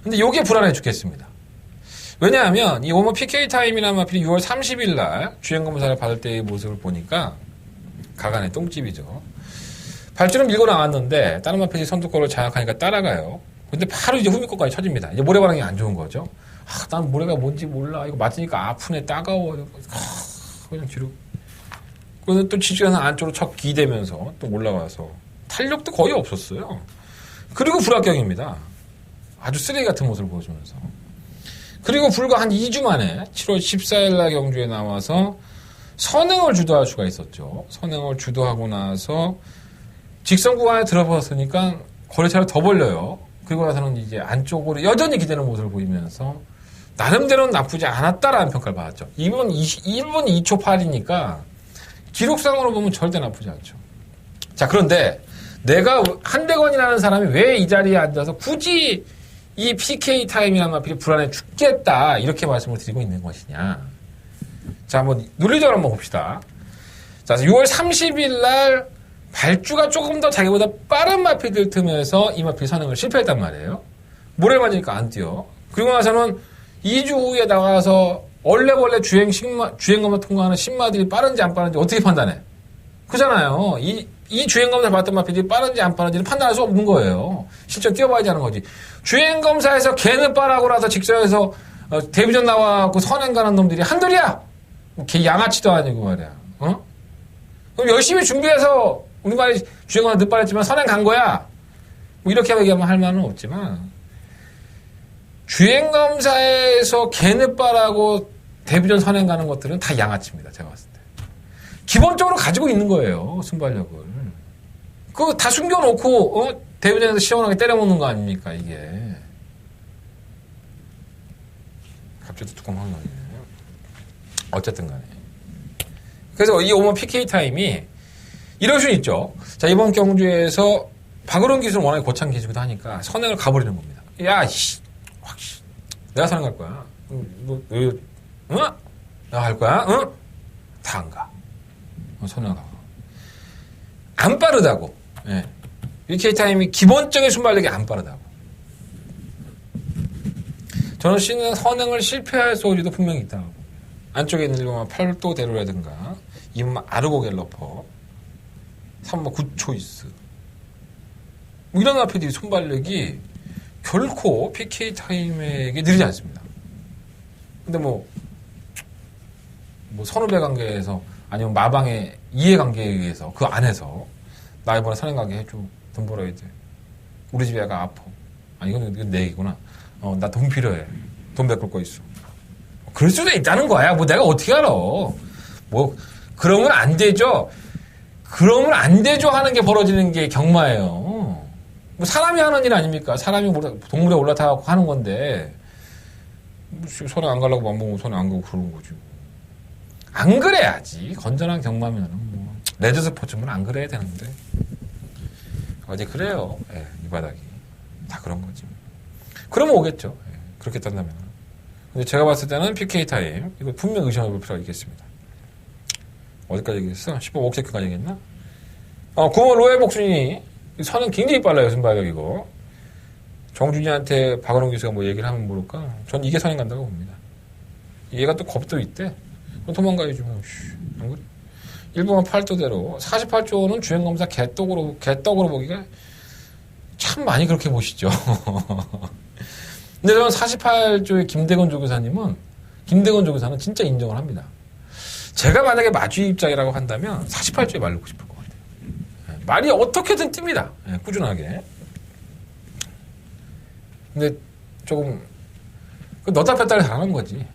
근데 요게 불안해 죽겠습니다. 왜냐하면 이 오마 PK 타임이라는 마필이 6월 30일 날 주행검사를 받을 때의 모습을 보니까 가간의 똥집이죠. 발주는 밀고 나왔는데 다른 마필이 선두골을 장악하니까 따라가요. 근데 바로 이제 후미골까지 쳐집니다. 이제 모래 반응이 안 좋은 거죠. 난 모래가 뭔지 몰라. 이거 맞으니까 아프네, 따가워. 그냥 뒤로. 그래서 또 지지가서 안쪽으로 척 기대면서 또 올라와서 탄력도 거의 없었어요. 그리고 불합격입니다. 아주 쓰레기 같은 모습을 보여주면서. 그리고 불과 한 2주 만에 7월 14일 날 경주에 나와서 선행을 주도할 수가 있었죠. 선행을 주도하고 나서 직선 구간에 들어봤으니까 거리차를 더 벌려요. 그리고 나서는 이제 안쪽으로 여전히 기대는 모습을 보이면서 나름대로는 나쁘지 않았다라는 평가를 받았죠. 1분 2초 8이니까 기록상으로 보면 절대 나쁘지 않죠. 자, 그런데 내가 한대건이라는 사람이 왜 이 자리에 앉아서 굳이 이 PK 타임이라는 마필이 불안해 죽겠다 이렇게 말씀을 드리고 있는 것이냐. 자, 한번 논리적으로 한번 봅시다. 자, 6월 30일 날 발주가 조금 더 자기보다 빠른 마필들 틈에서 이 마필 선행을 실패했단 말이에요. 모래 맞으니까 안 뛰어. 그리고 나서는 2주 후에 나가서 얼레벌레 주행검사 통과하는 신마들이 빠른지 안 빠른지 어떻게 판단해? 그잖아요. 이 주행검사 봤던 마필이 빠른지 안 빠른지는 판단할 수 없는 거예요. 실제 뛰어봐야지 하는 거지. 주행검사에서 걔는 빠르고 나서 직선에서 데뷔전 나와갖고 선행 가는 놈들이 한둘이야! 걔 양아치도 아니고 말이야. 어? 그럼 열심히 준비해서 우리 말이 주행검사 늦발했지만 선행 간 거야. 뭐 이렇게 얘기하면 할 말은 없지만 주행검사에서 개늦바라고 데뷔전 선행 가는 것들은 다 양아치입니다. 제가 봤을 때. 기본적으로 가지고 있는 거예요. 순발력을. 그거 다 숨겨놓고 데뷔전에서 시원하게 때려먹는 거 아닙니까 이게. 갑자기 뚜껑 확 열리네요. 어쨌든 간에. 그래서 이 오머 PK 타임이 이럴 수 있죠. 자, 이번 경주에서 박으론 기술은 워낙에 고창 기술이기도 하니까 선행을 가버리는 겁니다. 야, 씨. 확, 내가 선행 갈 거야. 응? 내가 갈 거야? 응? 다 안 가. 선행 가. 안 빠르다고. 예. PK 타임이 기본적인 순발력이 안 빠르다고. 저는 C는 선행을 실패할 소리도 분명히 있다고. 안쪽에 있는 1번만 8도 대로라든가 2번만 아르고 갤러퍼 3번 9초이스 뭐 이런 앞에들이 손발력이 결코 PK 타임에게 느리지 않습니다. 근데 뭐 선후배 관계에서 아니면 마방의 이해관계에 의해서 그 안에서 나 이번에 선행 가게 해줘. 돈 벌어야 돼. 우리 집 애가 아파. 아 이건 내 얘기구나. 나 돈 필요해. 돈 메꿀 거 있어. 그럴 수도 있다는 거야. 뭐 내가 어떻게 알아. 뭐 그러면 안 되죠. 그러면 안 되죠 하는 게 벌어지는 게 경마예요. 뭐 사람이 하는 일 아닙니까? 사람이 동물에 올라타고 하는 건데 손에 안 가려고 맘먹으면 손에 안 가고 그러는 거지. 안 그래야지. 건전한 경마면은 뭐 레드 스포츠면 안 그래야 되는데 어제 그래요. 예, 이 바닥이 다 그런 거지. 그러면 오겠죠. 예, 그렇게 딴다면. 근데 제가 봤을 때는 PK 타임 이거 분명 의심해 볼 필요가 있겠습니다. 어디까지 얘기했어? 15억 체크까지 얘기했나? 9번 로얄 복순이 선은 굉장히 빨라요. 순발력이고 정준이한테 박원홍 교수가 뭐 얘기를 하면 모를까? 전 이게 선행 간다고 봅니다. 얘가 또 겁도 있대. 그럼 도망가야지 뭐. 안 그래? 1번은 8도대로 48조는 주행검사 개떡으로 보기가 참 많이 그렇게 보시죠. 근데 저는 48조의 김대건 조교사는 진짜 인정을 합니다. 제가 만약에 마주의 입장이라고 한다면 48조에 말 놓고 싶을 것 같아요. 말이 어떻게든 띱니다. 꾸준하게. 근데 조금 넣다 뺐다를 잘하는 거지.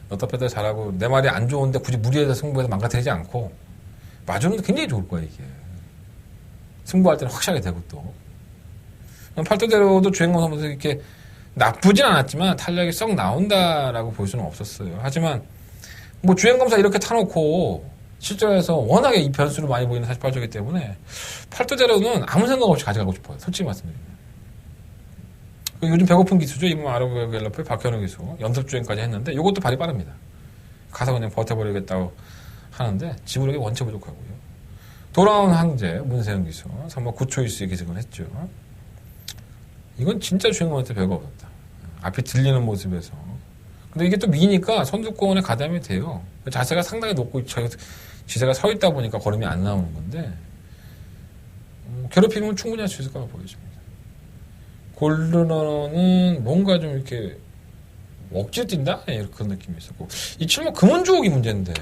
넣다 뺐다를 잘하고 내 말이 안 좋은데 굳이 무리해서 승부해서 망가뜨리지 않고 맞으면 굉장히 좋을 거야 이게. 승부할 때는 확실하게 되고 또. 8도대로도 주행검사 보면서 이렇게 나쁘진 않았지만 탄력이 썩 나온다라고 볼 수는 없었어요. 하지만 뭐 주행검사 이렇게 타놓고 실전에서 워낙에 이 변수를 많이 보이는 48조이기 때문에 8도제로는 아무 생각 없이 가져가고 싶어요. 솔직히 말씀드리면. 요즘 배고픈 기수죠. 이번 아르고갤러프의 박현우 기수. 연습주행까지 했는데 이것도 발이 빠릅니다. 가서 그냥 버텨버리겠다고 하는데 지구력이 원체 부족하고요. 돌아온 황제 문세영 기수 3번 9초 이수에 기승을 했죠. 이건 진짜 주행원한테 별거 없었다. 앞이 들리는 모습에서. 근데 이게 또 미니까 선두권에 가담이 돼요. 자세가 상당히 높고 지세가 서 있다 보니까 걸음이 안 나오는 건데 괴롭히면 충분히 할 수 있을 거라고 보여집니다. 골드러너는 뭔가 좀 이렇게 억지로 뛴다? 네, 그런 느낌이 있었고 이 7번 금은주옥이 문제인데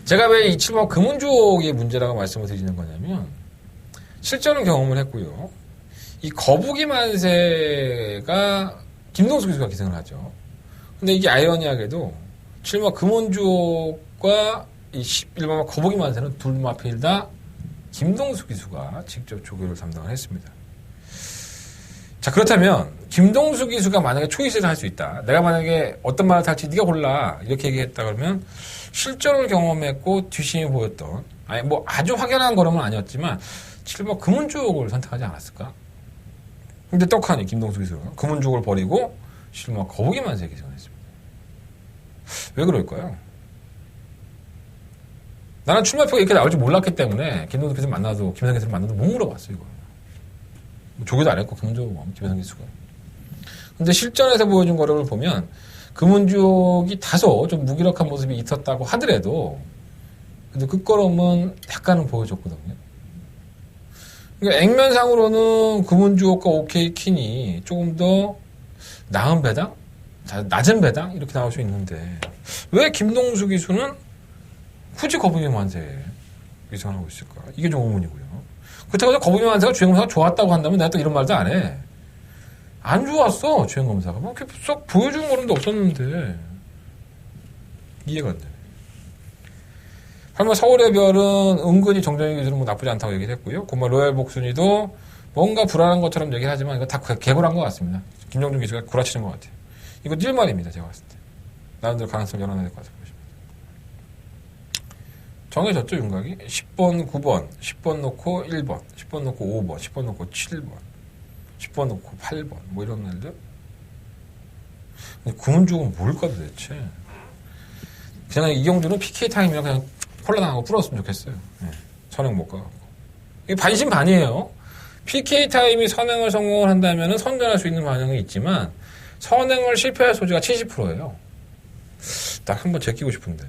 제가 왜 이 7번 금은주옥이 문제라고 말씀을 드리는 거냐면 실전을 경험을 했고요. 이 거북이 만세가 김동수 기수가 기승을 하죠. 근데 이게 아이러니하게도 7번 금은주옥과 이 11번 거북이 만세는 둘마필 다 김동수 기수가 직접 조교를 담당을 했습니다. 자, 그렇다면 김동수 기수가 만약에 초이스를 할 수 있다. 내가 만약에 어떤 말을 할지 네가 골라. 이렇게 얘기했다 그러면 실전을 경험했고 뒷심이 보였던 아니 뭐 아주 확연한 걸음은 아니었지만 7번 금은주옥을 선택하지 않았을까? 근데 떡하니 김동수 기수가 금은주옥을 버리고 7번 거북이 만세 기승을 했습니다. 왜 그럴까요? 나는 출마표가 이렇게 나올 줄 몰랐기 때문에 김동수 기수 만나도 김혜성 기수를 만나도 못 물어봤어 이거. 조교도 안 했고 금은주옥 김혜성 기수가. 근데 실전에서 보여준 거를 보면 금은주옥이 다소 좀 무기력한 모습이 있었다고 하더라도 근데 그 걸음은 약간은 보여줬거든요. 그러니까 액면상으로는 금은주옥과 OK 킨이 조금 더 나은 배당? 낮은 배당? 이렇게 나올 수 있는데 왜 김동수 기수는 굳이 거북이 만세에 기승을 하고 있을까? 이게 좀 의문이고요. 그렇다고 해서 거북이 만세가 주행검사가 좋았다고 한다면 내가 또 이런 말도 안 해. 안 좋았어, 주행검사가. 뭐 이렇게 썩 보여준 거는 없었는데 이해가 안 되네. 하지만 서울의 별은 은근히 정정희 기술은 뭐 나쁘지 않다고 얘기를 했고요. 고마 로얄 복순이도 뭔가 불안한 것처럼 얘기를 하지만 이거 다 개구라한 것 같습니다. 김정준 기수가 구라치는 것 같아요. 이거 뛸말입니다. 제가 봤을 때. 나름대로 가능성 열어놔야 될 것 같아요. 정해졌죠, 윤곽이? 10번, 9번, 10번 놓고 1번, 10번 놓고 5번, 10번 놓고 7번, 10번 놓고 8번, 뭐 이런 날들? 금은주옥은 뭘까 도대체? 그냥 이경주는 PK 타임이랑 그냥 콜라당하고 풀었으면 좋겠어요. 네. 선행 못 가고. 이게 반신반의예요. PK 타임이 선행을 성공을 한다면 선전할 수 있는 반응이 있지만 선행을 실패할 소지가 70%예요. 딱 한번 제끼고 싶은데.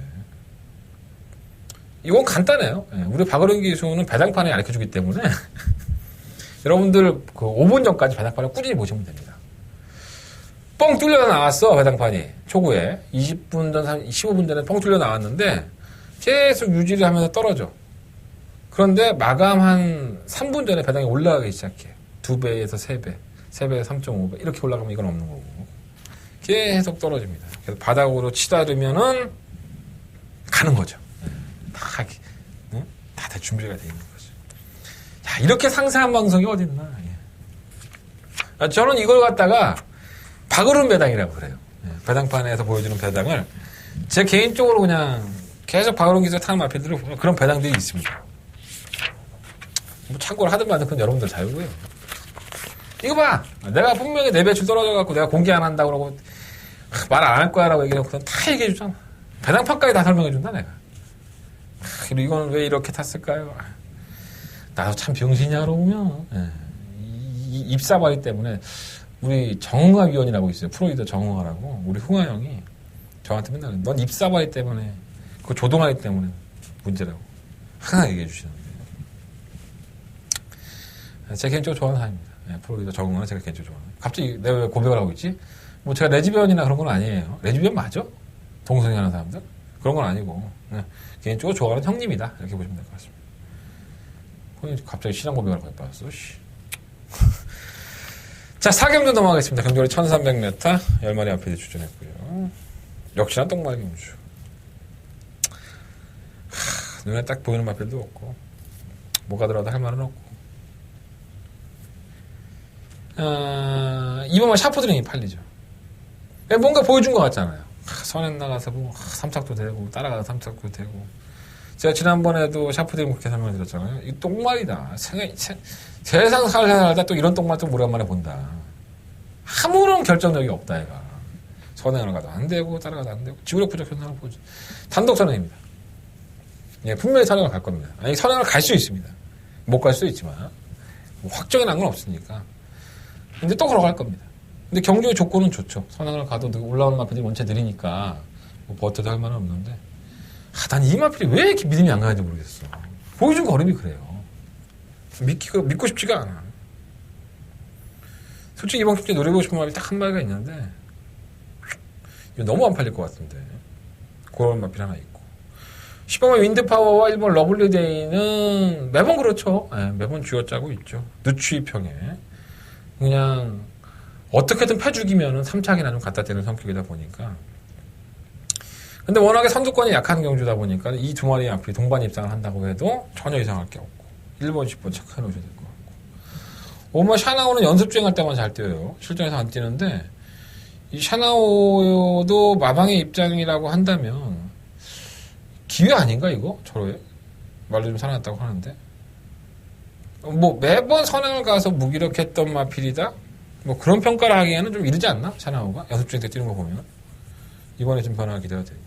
이건 간단해요. 네. 우리 박어른 기수는 배당판에 가르쳐주기 때문에 여러분들 그 5분 전까지 배당판을 꾸준히 보시면 됩니다. 뻥 뚫려 나왔어, 배당판이. 초구에. 20분 전, 15분 전에 뻥 뚫려 나왔는데 계속 유지를 하면서 떨어져. 그런데 마감 한 3분 전에 배당이 올라가기 시작해. 2배에서 3배, 3배에서 3.5배. 이렇게 올라가면 이건 없는 거고. 계속 떨어집니다. 그래서 바닥으로 치다르면은 가는 거죠. 다 준비가 되어 있는 거죠. 야, 이렇게 상세한 방송이 어딨나. 예. 저는 이걸 갖다가 박어른 배당이라고 그래요. 예. 배당판에서 보여주는 배당을 제 개인적으로 그냥 계속 박어른 기수가 타는 마필들은 그런 배당들이 있습니다. 뭐 참고를 하든 말든 그건 여러분들 자유고요. 이거 봐! 내가 분명히 내 매출 떨어져갖고 내가 공개 안 한다고 그러고 말 안 할 거야 라고 얘기해놓고 다 얘기해주잖아. 배당판까지 다 설명해준다 내가. 그리고 이건 왜 이렇게 탔을까요? 나도 참 병신이야 그러면. 예. 이 입사발이 때문에 우리 정응화위원이라고 있어요. 프로이더 정응화라고. 우리 흥화 형이 저한테 맨날 넌 입사발이 때문에 그거 조동하기 때문에 문제라고 항상 얘기해 주시는데 제 개인적으로 좋아하는 사람입니다. 예, 프로이더 정응화는 제가 개인적으로 좋아하는. 갑자기 내가 왜 고백을 하고 있지? 뭐 제가 레즈비언이나 그런 건 아니에요. 레즈비언 맞아? 동성애 하는 사람들? 그런 건 아니고 예, 개인적으로 좋아하는 형님이다. 이렇게 보시면 될 것 같습니다. 갑자기 신앙 고백을 하고 빠졌어. 자, 4경주 넘어가겠습니다. 경주리 1300m 10마리 앞에 출전했고요. 역시나 똥마리 경주. 눈에 딱 보이는 마필도 없고 뭐가 들어도 할 말은 없고 이번만 샤프드링이 팔리죠. 뭔가 보여준 것 같잖아요. 선행 나가서 뭐 삼착도 되고 따라가서 삼착도 되고. 제가 지난번에도 샤프드림 그렇게 설명드렸잖아요. 이 똥말이다. 세상 살다 또 이런 똥말 또 오랜만에 본다. 아무런 결정력이 없다 얘가. 선행을 가도 안 되고 따라가도 안 되고 지구력 부족 현상을 보죠. 단독 선행입니다. 예, 분명히 선행을 갈 겁니다. 아니 선행을 갈 수 있습니다. 못 갈 수도 있지만 뭐 확정이 난 건 없으니까. 근데 또 걸어갈 겁니다. 근데 경주의 조건은 좋죠. 선행을 가도 올라오는 마필이 원체 느리니까 뭐 버텨도 할 만은 없는데 난 이 마필이 왜 이렇게 믿음이 안 가는지 모르겠어. 보여준 걸음이 그래요. 믿고 싶지가 않아. 솔직히 이번 경기에 노려보고 싶은 마필이 딱 한 마리가 있는데 이거 너무 안 팔릴 것 같은데 그런 마필 하나 있고 10번의 윈드파워와 1번 러블리데이는 매번 그렇죠. 네, 매번 쥐어짜고 있죠. 늦추이평에 그냥 어떻게든 패 죽이면은 3착이나 좀 갖다 대는 성격이다 보니까. 근데 워낙에 선두권이 약한 경주다 보니까 이 두 마리 앞이 동반 입장을 한다고 해도 전혀 이상할 게 없고 1번, 10번 체크해 놓으셔야 될 것 같고. 오마 샤나오는 연습 주행할 때만 잘 뛰어요. 실전에서 안 뛰는데 이 샤나오도 마방의 입장이라고 한다면 기회 아닌가 이거? 저로에 말도 좀 살아났다고 하는데 뭐 매번 선행을 가서 무기력했던 마필이다? 뭐 그런 평가를 하기에는 좀 이르지 않나? 샤나오가 연습주행 때 뛰는 거 보면 이번에 좀 변화가 기대가 되고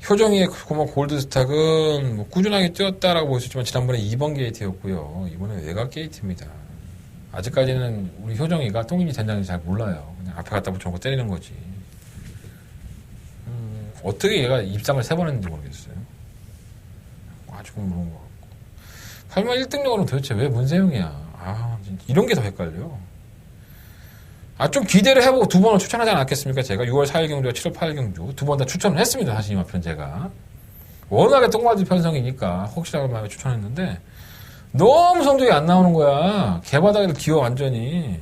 효정이의 골드스탁은 뭐 꾸준하게 뛰었다라고 볼 수 있지만 지난번에 2번 게이트였고요. 이번에 외곽 게이트입니다. 아직까지는 우리 효정이가 똥인지 된장인지 잘 몰라요. 그냥 앞에 갖다 붙여놓고 때리는 거지. 어떻게 얘가 입상을 3번 했는지 모르겠어요. 아주 모르는 것 같고 8만 1등력으로는 도대체 왜 문세용이야. 진짜 이런 게 더 헷갈려. 좀 기대를 해보고 2번을 추천하지 않았겠습니까? 제가 6월 4일 경주와 7월 8일 경주 2번 다 추천을 했습니다. 사실 이 마필은 제가 워낙에 똥맞은 편성이니까 혹시라도 마음에 추천했는데 너무 성적이 안 나오는 거야. 개바닥에도 기어 완전히.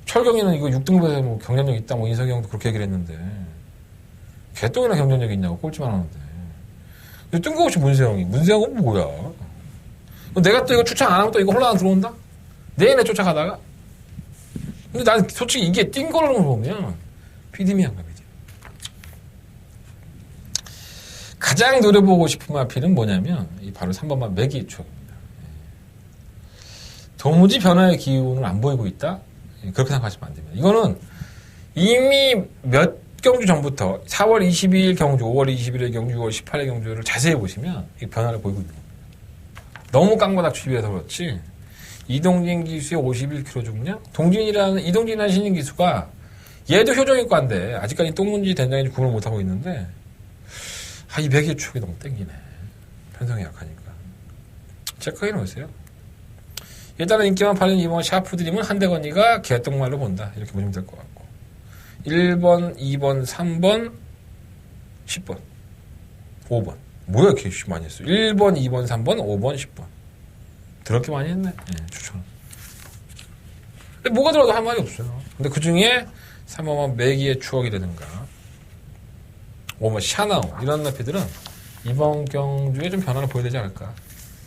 철경이는 이거 6등급에서 뭐 경쟁력 있다 뭐 인석이 형도 그렇게 얘기를 했는데 개똥이나 경쟁력이 있냐고 꼴찌만 하는데 뜬금없이 문세영은 뭐야. 내가 또 이거 추천 안 하면 또 이거 혼란 들어온다? 내내 쫓아가다가. 근데 난 솔직히 이게 뛴 걸로 보면 피디미안가 비디. 가장 노려보고 싶은 마필은 뭐냐면 바로 3번만 매기의 추억입니다. 도무지 변화의 기운을 안 보이고 있다? 그렇게 생각하시면 안 됩니다. 이거는 이미 몇 경주 전부터 4월 22일 경주, 5월 21일 경주, 6월 18일 경주를 자세히 보시면 이 변화를 보이고 있는 겁니다. 너무 깡바닥 주입해서 그렇지 이동진 기수의 51km 중량 이동진이라는 신인 기수가 얘도 효정이과인데 아직까지 똥문지 된장인지 구분을 못하고 있는데 이 매기의 추억이 너무 땡기네. 편성이 약하니까 체크해 놓으세요. 일단은 인기만 팔린 이번 샤프드림은 한대건이가 개똥말로 본다 이렇게 보시면 될 것 같고 1번, 2번, 3번, 10번, 5번 뭐야 이렇게 많이 했어. 1번, 2번, 3번, 5번, 10번 더럽게 많이 했네. 추천. 근데 뭐가 들어도 할 말이 없어요. 근데 그 중에 3번은 매기의 추억이라든가 5번 샤나오 이런 마필들은 이번 경주에 좀 변화를 보여야 되지 않을까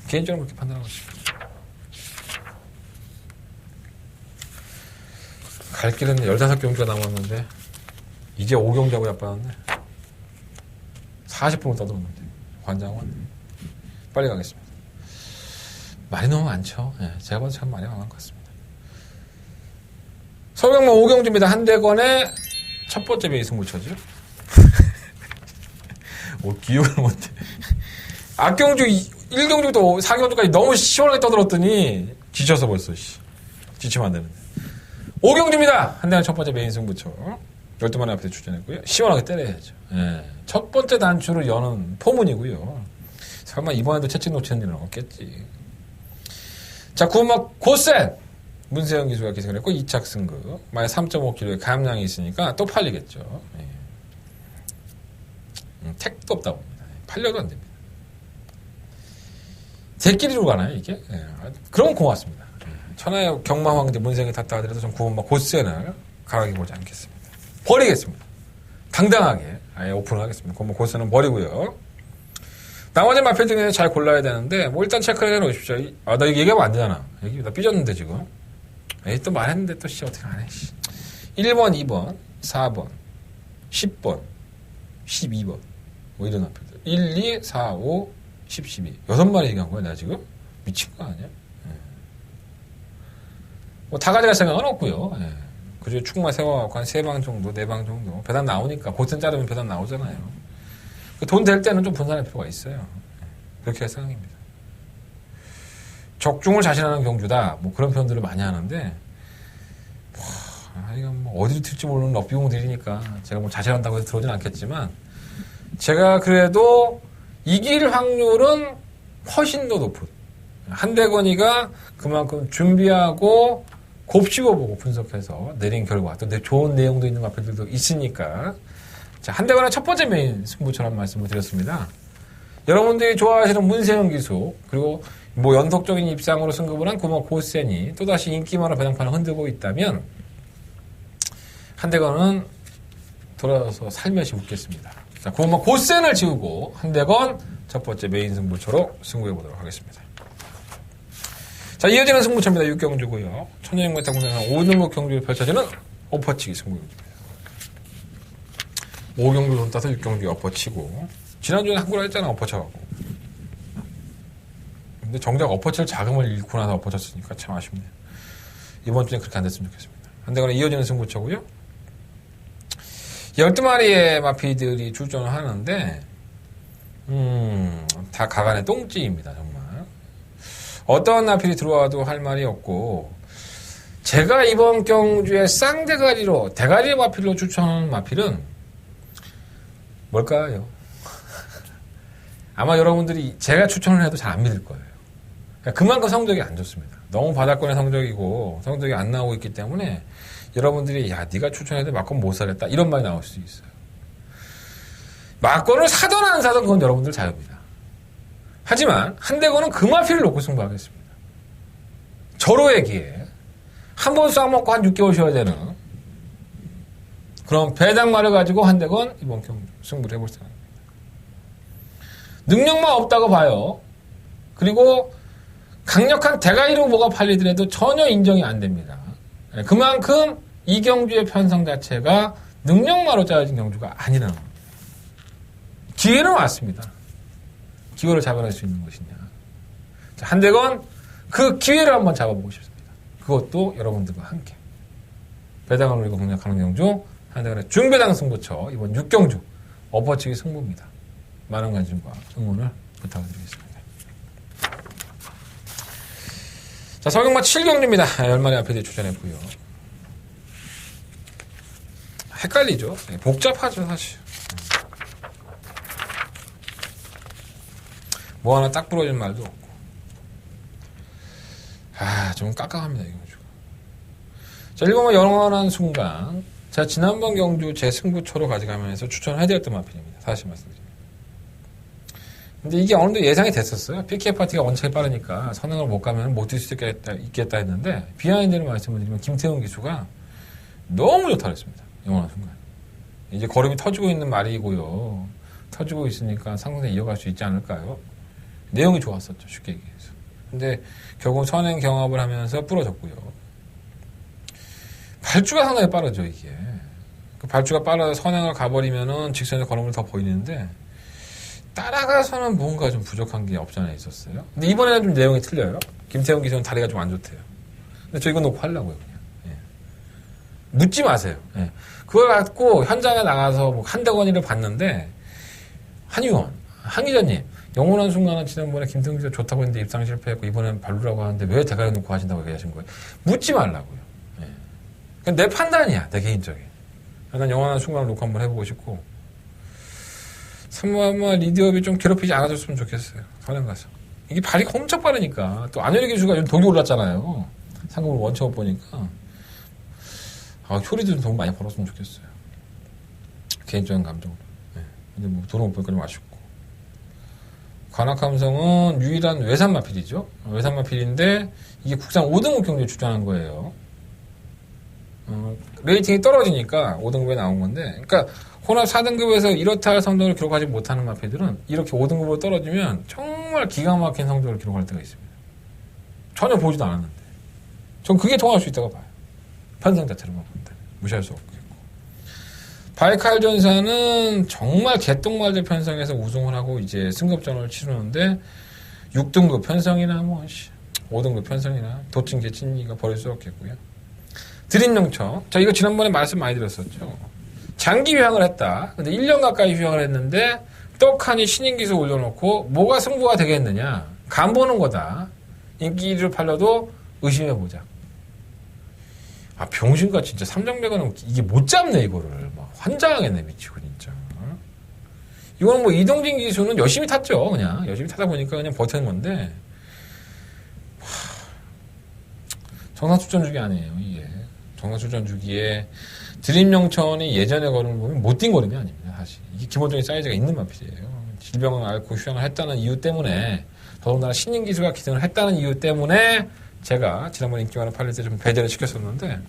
개인적으로 그렇게 판단하고 있습니다. 갈 길은 15경주가 남았는데 이제 5경주하고 약봤는데 40분을 떠들었는데 관장은 빨리 가겠습니다. 말이 너무 많죠. 제가 봐도 참 많이 많은 것 같습니다. 서경만 5경주입니다. 한대건의 첫 번째 베이스 묻혀죠. 기억을 못해. 악경주 1경주부터 4경주까지 너무 시원하게 떠들었더니 지쳐서 벌써 지치면 안 되는데 5경주입니다. 한대건 첫 번째 메인 승부처 12마리 앞에서 출전했고요. 시원하게 때려야죠. 첫 번째 단추를 여는 포문이고요. 설마 이번에도 채찍 놓치는 일은 없겠지. 자, 9번 고센 문세영 기수가 기승을 했고 2착 승급 만약 3.5kg의 감량이 있으니까 또 팔리겠죠. 택도 없다 봅니다. 팔려도 안 됩니다. 새끼리로 가나요 이게? 그럼 고맙습니다. 천하의 경마황제 문세영이 탔다 하더라도 전 9번 고센을 강하게 보지 않겠습니다. 버리겠습니다. 당당하게 아예 오픈을 하겠습니다. 9번 고센은 버리고요. 나머지 마필 중에 잘 골라야 되는데 뭐 일단 체크를 해놓으십시오. 나 이거 얘기하면 안 되잖아. 나 삐졌는데 지금. 또 말했는데 또 어떻게 안 해. 1번, 2번, 4번, 10번, 12번. 뭐 이런 마필들. 1, 2, 4, 5, 10, 12. 6마리 얘기한 거야, 내가 지금? 미친 거 아니야? 뭐 다 가져갈 생각은 없고요. 그중에 축만 세워갖고 한 3방 정도, 4방 정도. 배당 나오니까. 고점 자르면 배당 나오잖아요. 돈 될 때는 좀 분산할 필요가 있어요. 그렇게 할 생각입니다. 적중을 자신하는 경주다. 뭐 그런 표현들을 많이 하는데, 이건 뭐 어디로 튈지 모르는 럭비공들이니까 제가 뭐 자신한다고 해서 들어오진 않겠지만, 제가 그래도 이길 확률은 훨씬 더 높은. 한대건이가 그만큼 준비하고 곱씹어보고 분석해서 내린 결과 또 좋은 내용도 있는 마필들도 있으니까 자, 한대건의 첫 번째 메인 승부처럼 말씀을 드렸습니다. 여러분들이 좋아하시는 문세영 기수 그리고 뭐 연속적인 입상으로 승급을 한 고모 고센이 또다시 인기만으로 배당판을 흔들고 있다면 한대건은 돌아서 살며시 웃겠습니다. 자, 고모 고센을 지우고 한대건 첫 번째 메인 승부처로 승부해보도록 하겠습니다. 자, 이어지는 승부처입니다. 6경주고요. 천연행매타 공사상 5등급 경주에 펼쳐지는 엎어치기 승부입니다. 5경주 돈 따서 6경주에 엎어치고 지난주에는 한구라 했잖아, 엎어쳐갖고. 근데 정작 엎어칠 자금을 잃고 나서 엎어쳤으니까 참 아쉽네요. 이번 주엔 그렇게 안 됐으면 좋겠습니다. 한대건에 이어지는 승부처고요. 12마리의 마피들이 출전을 하는데 다 가간의 똥찌입니다. 정말. 어떤 마필이 들어와도 할 말이 없고 제가 이번 경주에 쌍대가리로 대가리 마필로 추천하는 마필은 뭘까요? 아마 여러분들이 제가 추천을 해도 잘 안 믿을 거예요. 그만큼 성적이 안 좋습니다. 너무 바닥권의 성적이고 성적이 안 나오고 있기 때문에 여러분들이 야 네가 추천해도 막권 못 사겠다 이런 말이 나올 수 있어요. 막권을 사든 안 사든 그건 여러분들 자유입니다. 하지만 한대건은 그 마필을 놓고 승부하겠습니다. 절호의 한 번 쏴먹고 한 6개월 쉬어야 되는 그런 배당말을 가지고 한대건 이번 경주 승부를 해볼 생각입니다. 능력만 없다고 봐요. 그리고 강력한 대가리로 뭐가 팔리더라도 전혀 인정이 안 됩니다. 그만큼 이 경주의 편성 자체가 능력만으로 짜여진 경주가 아니라는 겁니다. 기회는 왔습니다. 기회를 잡아낼 수 있는 것이냐. 자, 한대건 그 기회를 한번 잡아보고 싶습니다. 그것도 여러분들과 함께. 배당을 노리고 공략하는 경주, 한대건의 중배당 승부처, 이번 6경주, 엎어치기 승부입니다. 많은 관심과 응원을 부탁드리겠습니다. 자, 서경마 7경주입니다. 10마리 앞에 출전했고요. 헷갈리죠? 복잡하죠, 사실. 뭐 하나 딱 부러진 말도 없고. 좀 깝깝합니다, 이 경주가. 자, 1번만 영원한 순간. 제가 지난번 경주 제 승부처로 가져가면서 추천을 해드렸던 마필입니다. 다시 말씀드립니다. 근데 이게 어느 정도 예상이 됐었어요. PK 파티가 원칙이 빠르니까 선행을 못 가면 못 뛸 수 있겠다 했는데, 비하인드를 말씀을 드리면 김태훈 기수가 너무 좋다 그랬습니다. 영원한 순간. 이제 걸음이 터지고 있는 말이고요. 터지고 있으니까 상승세 이어갈 수 있지 않을까요? 내용이 좋았었죠, 쉽게 얘기해서. 근데 결국 선행 경합을 하면서 부러졌고요. 발주가 상당히 빠르죠, 이게. 그 발주가 빨라서 선행을 가버리면은 직선의 걸음을 더 보이는데, 따라가서는 뭔가 좀 부족한 게 없지 않아 있었어요. 근데 이번에는 좀 내용이 틀려요. 김태훈 기수는 다리가 좀 안 좋대요. 근데 저 이거 놓고 하려고요, 그냥. 예. 묻지 마세요. 예. 그걸 갖고 현장에 나가서 뭐 한대건이를 봤는데, 한의원, 한 기자님, 영원한 순간은 지난번에 김태훈 기자 좋다고 했는데 입상 실패했고 이번엔 발루라고 하는데 왜 대가리 놓고 하신다고 얘기하신 거예요? 묻지 말라고요. 예. 그냥 내 판단이야, 내 개인적인. 난 영원한 순간을 놓고 한번 해보고 싶고, 아마 리디업이 좀 괴롭히지 않아줬으면 좋겠어요. 선행 가서. 이게 발이 엄청 빠르니까. 또 안효리 기수가 요즘 독이 올랐잖아요. 상금을 원체 못 보니까. 효리도 좀 돈 많이 벌었으면 좋겠어요. 개인적인 감정으로. 네. 근데 뭐 돈을 못 보니까 좀 아쉽고. 관악함성은 유일한 외산 마필이죠. 외산 마필인데 이게 국산 5등급 경주에 출전한 거예요. 레이팅이 떨어지니까 5등급에 나온 건데, 그러니까 혼합 4등급에서 이렇다 할 성적을 기록하지 못하는 마필들은 이렇게 5등급으로 떨어지면 정말 기가 막힌 성적을 기록할 때가 있습니다. 전혀 보지도 않았는데. 전 그게 통할 수 있다고 봐요. 편성 자체로만 본다. 무시할 수 없겠고. 바이칼 전사는 정말 개똥말들 편성에서 우승을 하고 이제 승급전을 치르는데 6등급 편성이나 5등급 편성이나 도찐 개찐이가 버릴 수 없겠고요. 드림용청. 자, 이거 지난번에 말씀 많이 드렸었죠. 장기 휴양을 했다. 근데 1년 가까이 휴양을 했는데 떡하니 신인 기술 올려놓고 뭐가 승부가 되겠느냐. 간 보는 거다. 인기를 팔려도 의심해보자. 아, 병신가 진짜 삼정배관은 이게 못 잡네, 이거를. 막 환장하겠네, 미치고, 진짜. 이거는 뭐 이동진 기수는 열심히 탔죠, 그냥. 열심히 타다 보니까 그냥 버티는 건데. 정상출전주기 아니에요, 이게. 정상출전주기에 드림영천이 예전의 걸음을 보면 못 뛴 걸음이 아닙니다, 사실. 이게 기본적인 사이즈가 있는 마필이에요. 질병을 앓고 휴양을 했다는 이유 때문에, 더군다나 신인 기수가 기승을 했다는 이유 때문에 제가 지난번 인기 많은 팔릴 때 좀 배제를 시켰었는데,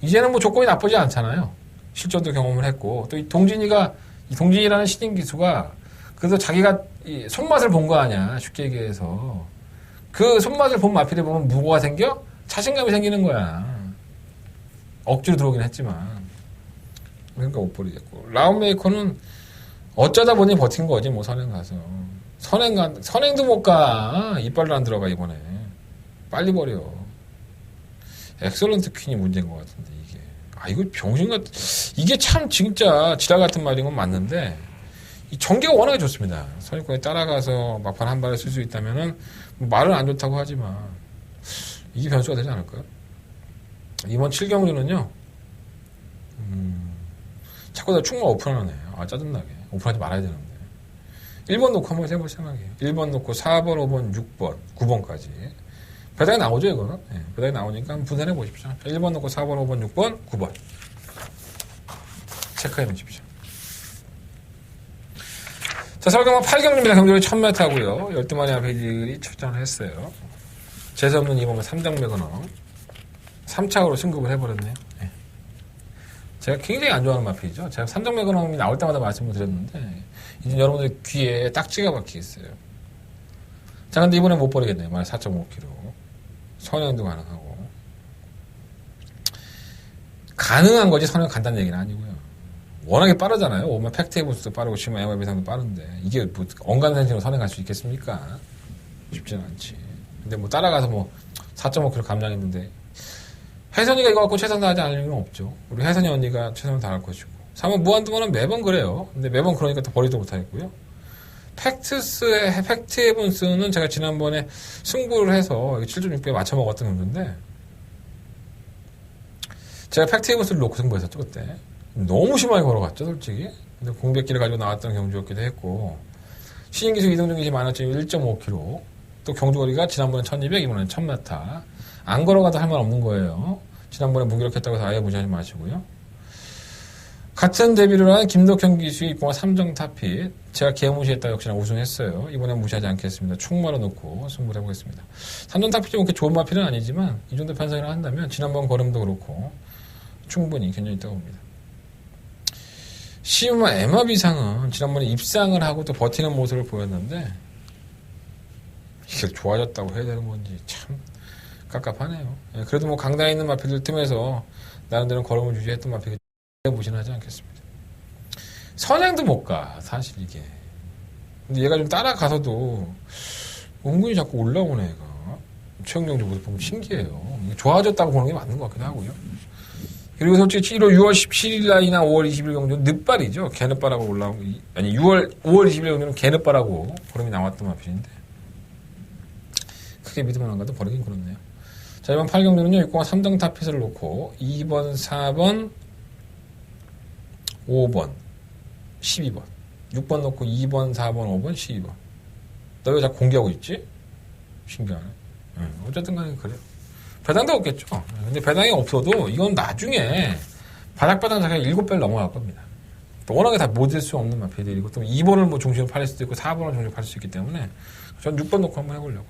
이제는 뭐 조건이 나쁘지 않잖아요. 실전도 경험을 했고, 또 이 동진이라는 신인 기수가 그래도 자기가 이 손맛을 본 거 아니야, 쉽게 얘기해서. 그 손맛을 본 마필이 보면 뭐가 생겨? 자신감이 생기는 거야. 억지로 들어오긴 했지만. 그러니까 못 버리겠고. 라운메이커는 어쩌다 보니 버틴 거지, 뭐, 선행 가서. 선행도 못 가. 이빨로 안 들어가, 이번에. 빨리 버려. 엑설런트 퀸이 문제인 것 같은데, 이게. 아, 이거 이게 참 진짜 지랄 같은 말인 건 맞는데, 이 전개가 워낙에 좋습니다. 선입관에 따라가서 막판 한 발을 쓸 수 있다면은, 말은 안 좋다고 하지만, 이게 변수가 되지 않을까요? 이번 7경주는요, 자꾸 다 충만 오픈하네. 아, 짜증나게. 오픈하지 말아야 되는데. 1번 놓고 한번 해볼 생각이에요. 1번 놓고 4번, 5번, 6번, 9번까지. 배당이 나오죠, 이거는? 네, 배당이 나오니까 한번 분산해 보십시오. 1번 놓고 4번, 5번, 6번, 9번. 체크해 놓으십시오. 자, 설경은 8경주입니다. 경주를 1000m고요. 12마리 아베이들이 출전을 했어요. 재수없는 이번에 3장매거너 3착으로 승급을 해버렸네요. 네. 제가 굉장히 안 좋아하는 마필이죠. 제가 3장매거너이 나올 때마다 말씀을 드렸는데, 이제 여러분들 귀에 딱지가 박히겠어요. 자, 근데 이번에 못 버리겠네요. 만약 4.5kg. 선행도 가능하고. 가능한 거지, 선행 간다는 얘기는 아니고요. 워낙에 빠르잖아요. 오면 팩트해보스도 빠르고, 시마 MR비상도 빠른데. 이게 뭐, 언간센싱으로 선행할 수 있겠습니까? 쉽지는 않지. 근데 뭐, 따라가서 뭐, 4.5kg 감량했는데, 혜선이가 이거 갖고 최선 다하지 않을 이유는 없죠. 우리 혜선이 언니가 최선을 다할 것이고. 3번 무한두번은 매번 그래요. 근데 매번 그러니까 또 버리도 못하겠고요. 팩트 에븐스는 제가 지난번에 승부를 해서 7.6배 맞춰 먹었던 건데, 제가 팩트 에븐스를 놓고 승부했었죠, 그때. 너무 심하게 걸어갔죠, 솔직히. 근데 공백기를 가지고 나왔던 경주였기도 했고, 신인기수 이동중기시 만원쯤 1.5km. 또 경주거리가 지난번에 1200, 이번에는 1000m. 안 걸어가도 할 말 없는 거예요. 지난번에 무기력했다고 해서 아예 무시하지 마시고요. 같은 데뷔를 한 김덕현 기수의 입봉한 3정 타핏. 제가 개무시했다 역시나 우승했어요. 이번엔 무시하지 않겠습니다. 충마로 놓고 승부를 해보겠습니다. 3정 타핏이 그렇게 좋은 마필은 아니지만 이 정도 편성이라 한다면 지난번 걸음도 그렇고 충분히 견뎌 있다고 봅니다. 시우마 MR비상은 지난번에 입상을 하고 또 버티는 모습을 보였는데 이게 좋아졌다고 해야 되는 건지 참 깝깝하네요. 그래도 뭐 강당에 있는 마필들 틈에서 나름대로 걸음을 유지했던 마필이 무신하지 않겠습니다. 선행도 못 가, 사실 이게. 근데 얘가 좀 따라가서도 은근히 자꾸 올라오네, 얘가. 최영경 모습 보면 신기해요. 좋아졌다고 보는 게 맞는 것 같기도 하고요. 그리고 솔직히 6월 17일 날이나 5월 20일 경주는 늦발이죠. 개늦발하고 올라온, 아니 5월 20일 경주는 개늦발하고 걸음이 나왔던 마필인데 크게 믿으면 안 가도 버리긴 그렇네요. 자, 이번 8경주는요, 6공화 3등 타핏을 놓고 2번, 4번, 5번, 12번. 6번 놓고 2번, 4번, 5번, 12번. 너 왜 자꾸 공개하고 있지? 신기하네. 어쨌든 간에 그래요. 배당도 없겠죠. 근데 배당이 없어도 이건 나중에 바닥바닥 자기가 7배를 넘어갈 겁니다. 워낙에 다 못 될 수 없는 마필들이고, 또 2번을 뭐 중심으로 팔릴 수도 있고, 4번을 중심으로 팔릴 수 있기 때문에 전 6번 놓고 한번 해보려고.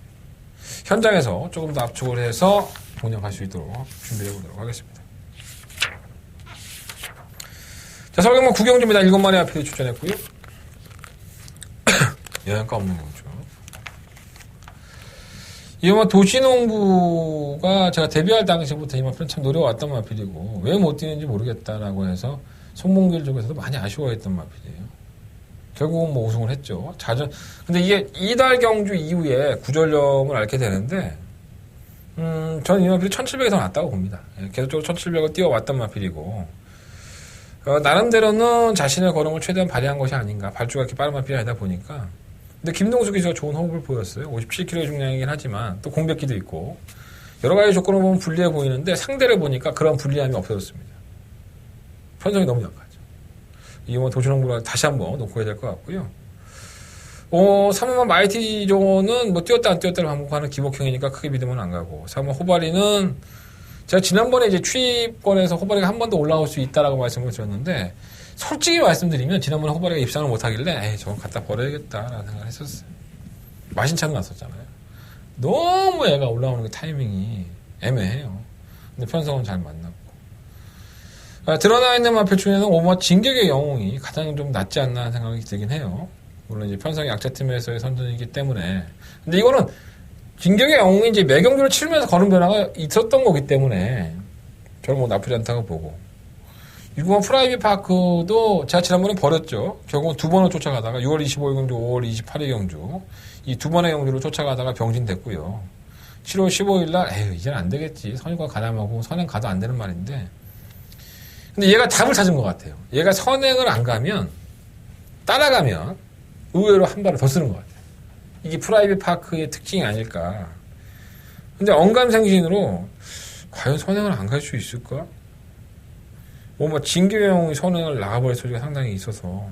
현장에서 조금 더 압축을 해서 공략할 수 있도록 준비해 보도록 하겠습니다. 자, 설경만 9경주입니다. 7마리 앞에 출전했고요. 영양가 없는 경주. 이번 도시농부가 제가 데뷔할 당시부터 이 마필은 참 노려왔던 마필이고 왜 못 뛰는지 모르겠다라고 해서 송몽길 쪽에서도 많이 아쉬워했던 마필이에요. 결국은 뭐 우승을 했죠. 근데 이게 이달 경주 이후에 구전령을 앓게 되는데 저는 이 마필이 1700에서 낫다고 봅니다. 계속적으로 1700을 뛰어왔던 마필이고 나름대로는 자신의 걸음을 최대한 발휘한 것이 아닌가. 발주가 이렇게 빠른 마필이 아니다 보니까. 근데 김동수 기수가 좋은 호흡을 보였어요. 57kg의 중량이긴 하지만 또 공백기도 있고 여러 가지 조건을 보면 불리해 보이는데 상대를 보니까 그런 불리함이 없어졌습니다. 편성이 너무 약하죠. 이거 뭐 도시농부를 다시 한번 놓고 해야 될 것 같고요. 3번만 마이티조는 뭐 뛰었다 안 뛰었다를 반복하는 기복형이니까 크게 믿으면 안 가고 3번 호바리는 제가 지난번에 이제 취입권에서 호바리가 한 번 더 올라올 수 있다라고 말씀을 드렸는데 솔직히 말씀드리면 지난번에 호바리가 입상을 못하길래 저건 갖다 버려야겠다라는 생각을 했었어요. 마신차도 났었잖아요. 너무 애가 올라오는 그 타이밍이 애매해요. 근데 편성은 잘 만났고 드러나 있는 마필 중에는 5번 진격의 영웅이 가장 좀 낫지 않나 하는 생각이 들긴 해요. 물론 이제 편성이 약자팀에서의 선전이기 때문에 근데 이거는 진격의 영웅이 이제 매경주를 치르면서 걸음 변화가 있었던 거기 때문에 저는 뭐 나쁘지 않다고 보고 6번 프라이빗 파크도 제가 지난번에 버렸죠. 결국은 두 번을 쫓아가다가 6월 25일 경주, 5월 28일 경주 이 두 번의 경주를 쫓아가다가 병진됐고요. 7월 15일 날 이제는 안 되겠지. 선행과 가담하고 선행 가도 안 되는 말인데 근데 얘가 답을 찾은 것 같아요. 얘가 선행을 안 가면 따라가면 의외로 한 발을 더 쓰는 것 같아요. 이게 프라이빗 파크의 특징이 아닐까. 근데 언감생신으로 과연 선행을 안 갈 수 있을까? 뭐 진격의 영웅이 선행을 나가버릴 소리가 상당히 있어서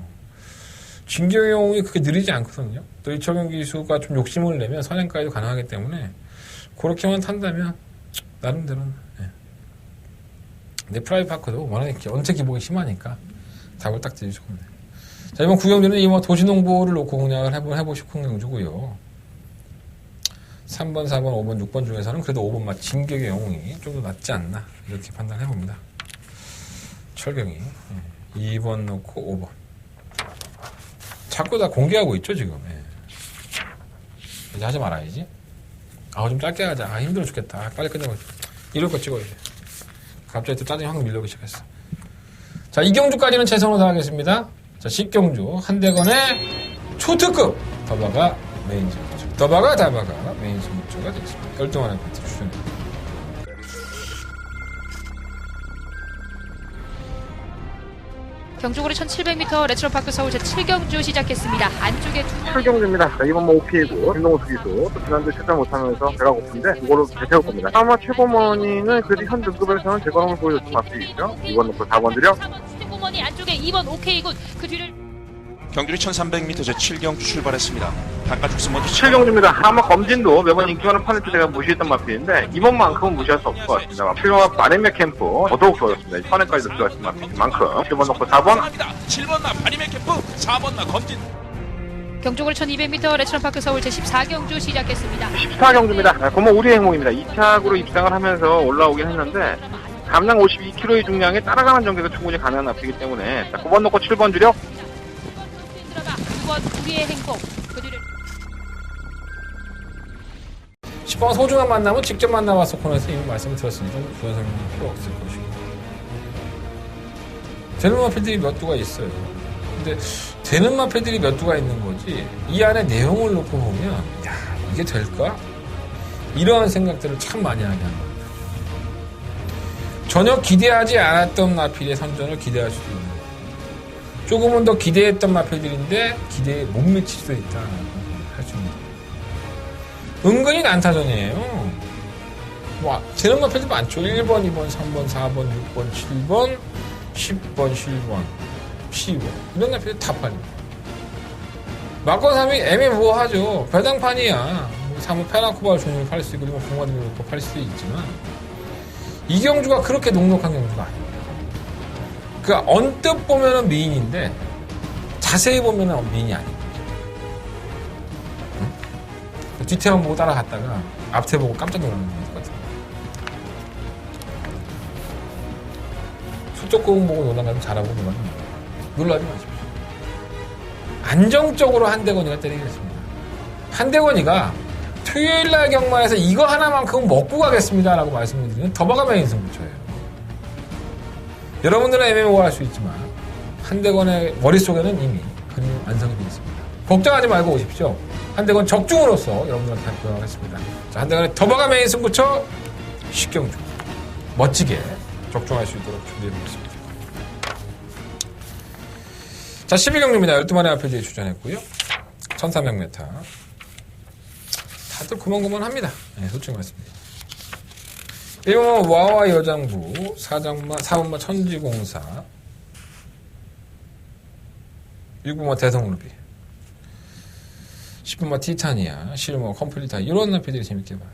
진격의 영웅이 그렇게 느리지 않거든요. 또 이철경 기수가 좀 욕심을 내면 선행까지도 가능하기 때문에 그렇게만 탄다면 나름대로는 근데 프라이빗 파크도 워낙에 연체 기복이 심하니까 답을 딱 드리죠. 자, 이번 구경주는 이번 도시농부를 놓고 공략을 해보시고 경주고요. 3번, 4번, 5번, 6번 중에서는 그래도 5번 맛 진격의 영웅이 좀 더 낫지 않나 이렇게 판단해봅니다. 철경이 2번 놓고 5번 자꾸 다 공개하고 있죠 지금. 이제 하지 말아야지. 좀 짧게 하자. 힘들어 죽겠다. 빨리 끝내고 이럴 거 찍어야 돼. 갑자기 또 짜증이 확 밀려오기 시작했어. 자, 이 경주까지는 최선으로 다하겠습니다. 자, 10경주 한대건의 초특급 더바가 메인 승부처. 더바가 메인 승부처가 되겠습니다. 결정하는 파트 추천입니다. 경주고리 1700m 레트로파크 서울 제7경주 시작했습니다. 안쪽에 두 7경주입니다. 이번 뭐 오피이고 김동수 기수 또 지난주에 출전 못하면서 배가 고픈데 이거로 대세울 겁니다. 아마 최고머니는 그래도 현 등급에서는 제 걸음을 보여줬던 맛이 있죠. 2번 놓고 4번 드려. 최고머니 안쪽에 2번 오케이군 그 뒤를 경주리 1300m 제7경주 출발했습니다. 바깥 죽수 먼저 7경주입니다. 아마 검진도 매번 인기가는 판을 제가 무시했던 마필인데 이번만큼은 무시할 수 없을 것 같습니다. 필요한 마리메 캠프 더더욱 좋았습니다. 선행까지도 들어갔던 마필만큼 7번 놓고 4번 7번 나 바리메 캠프 4번 나 검진 경주고리 1200m 레트로파크 서울 제14경주 시작했습니다. 14경주입니다. 고모 우리의 행복입니다. 2착으로 입상을 하면서 올라오긴 했는데 감량 52kg의 중량에 따라가는 전개가 충분히 가능한 앞이기 때문에 9번 놓고 7번 주력 9번 우리의 행복 그 뒤를 10번 소중한 만남은 직접 만나봐서 코너에서 이미 말씀을 드렸으니까 부연 설명이 필요 없을 것이고 되는 마필들이 몇 두가 있어요. 근데 되는 마필들이 몇 두가 있는 거지 이 안에 내용을 놓고 보면 야 이게 될까? 이러한 생각들을 참 많이 하게 합니다. 전혀 기대하지 않았던 마필의 선전을 기대할 수도 있는 거예요. 조금은 더 기대했던 마필들인데 기대에 못 미칠 수도 있다라고 할 수 있는 거예요. 은근히 난타전이에요. 뭐 되는 마필도 많죠. 1번, 2번, 3번, 4번, 6번, 7번, 10번, 11번, 12번 이런 마필이 다 팔립니다. 막건 3이 애매모호하죠. 배당판이야. 3은 페나코바를 종류를 팔 수 있고 1번 공화등을 놓고 팔 수도 있지만 이 경주가 그렇게 녹록한 경주가 아닙니다. 그러니까 언뜻 보면은 미인인데 자세히 보면은 미인이 아닙니다. 응? 뒤태만 보고 따라갔다가 앞태 보고 깜짝 놀라는 것 같아요. 수적 고응 보고 놀라면 잘하고 놀라지 마십시오. 안정적으로 한대건이가 때리겠습니다. 한대건이가 토요일날 경마에서 이거 하나만큼은 먹고 가겠습니다라고 말씀을 드리는 더버가 메인 승부처예요. 여러분들은 애매모호할 수 있지만 한대건의 머릿속에는 이미 그림이 완성이 되어 있습니다. 걱정하지 말고 오십시오. 한대건 적중으로서 여러분들한테 보여드리겠습니다. 자, 한대건의 더버가 메인 승부처 식경주 멋지게 적중할 수 있도록 준비해보겠습니다. 자, 12경주입니다. 12마리 RPG에 출전했고요. 1300m. 다들 고만고만합니다. 네, 솔직히 말씀드립니다. 1번마 와와 여장부, 4번마 천지공사, 6번마 대성루비, 10번마 티타니아, 11번마 컴플리타, 이런 RPG들이 재밌게 봐요.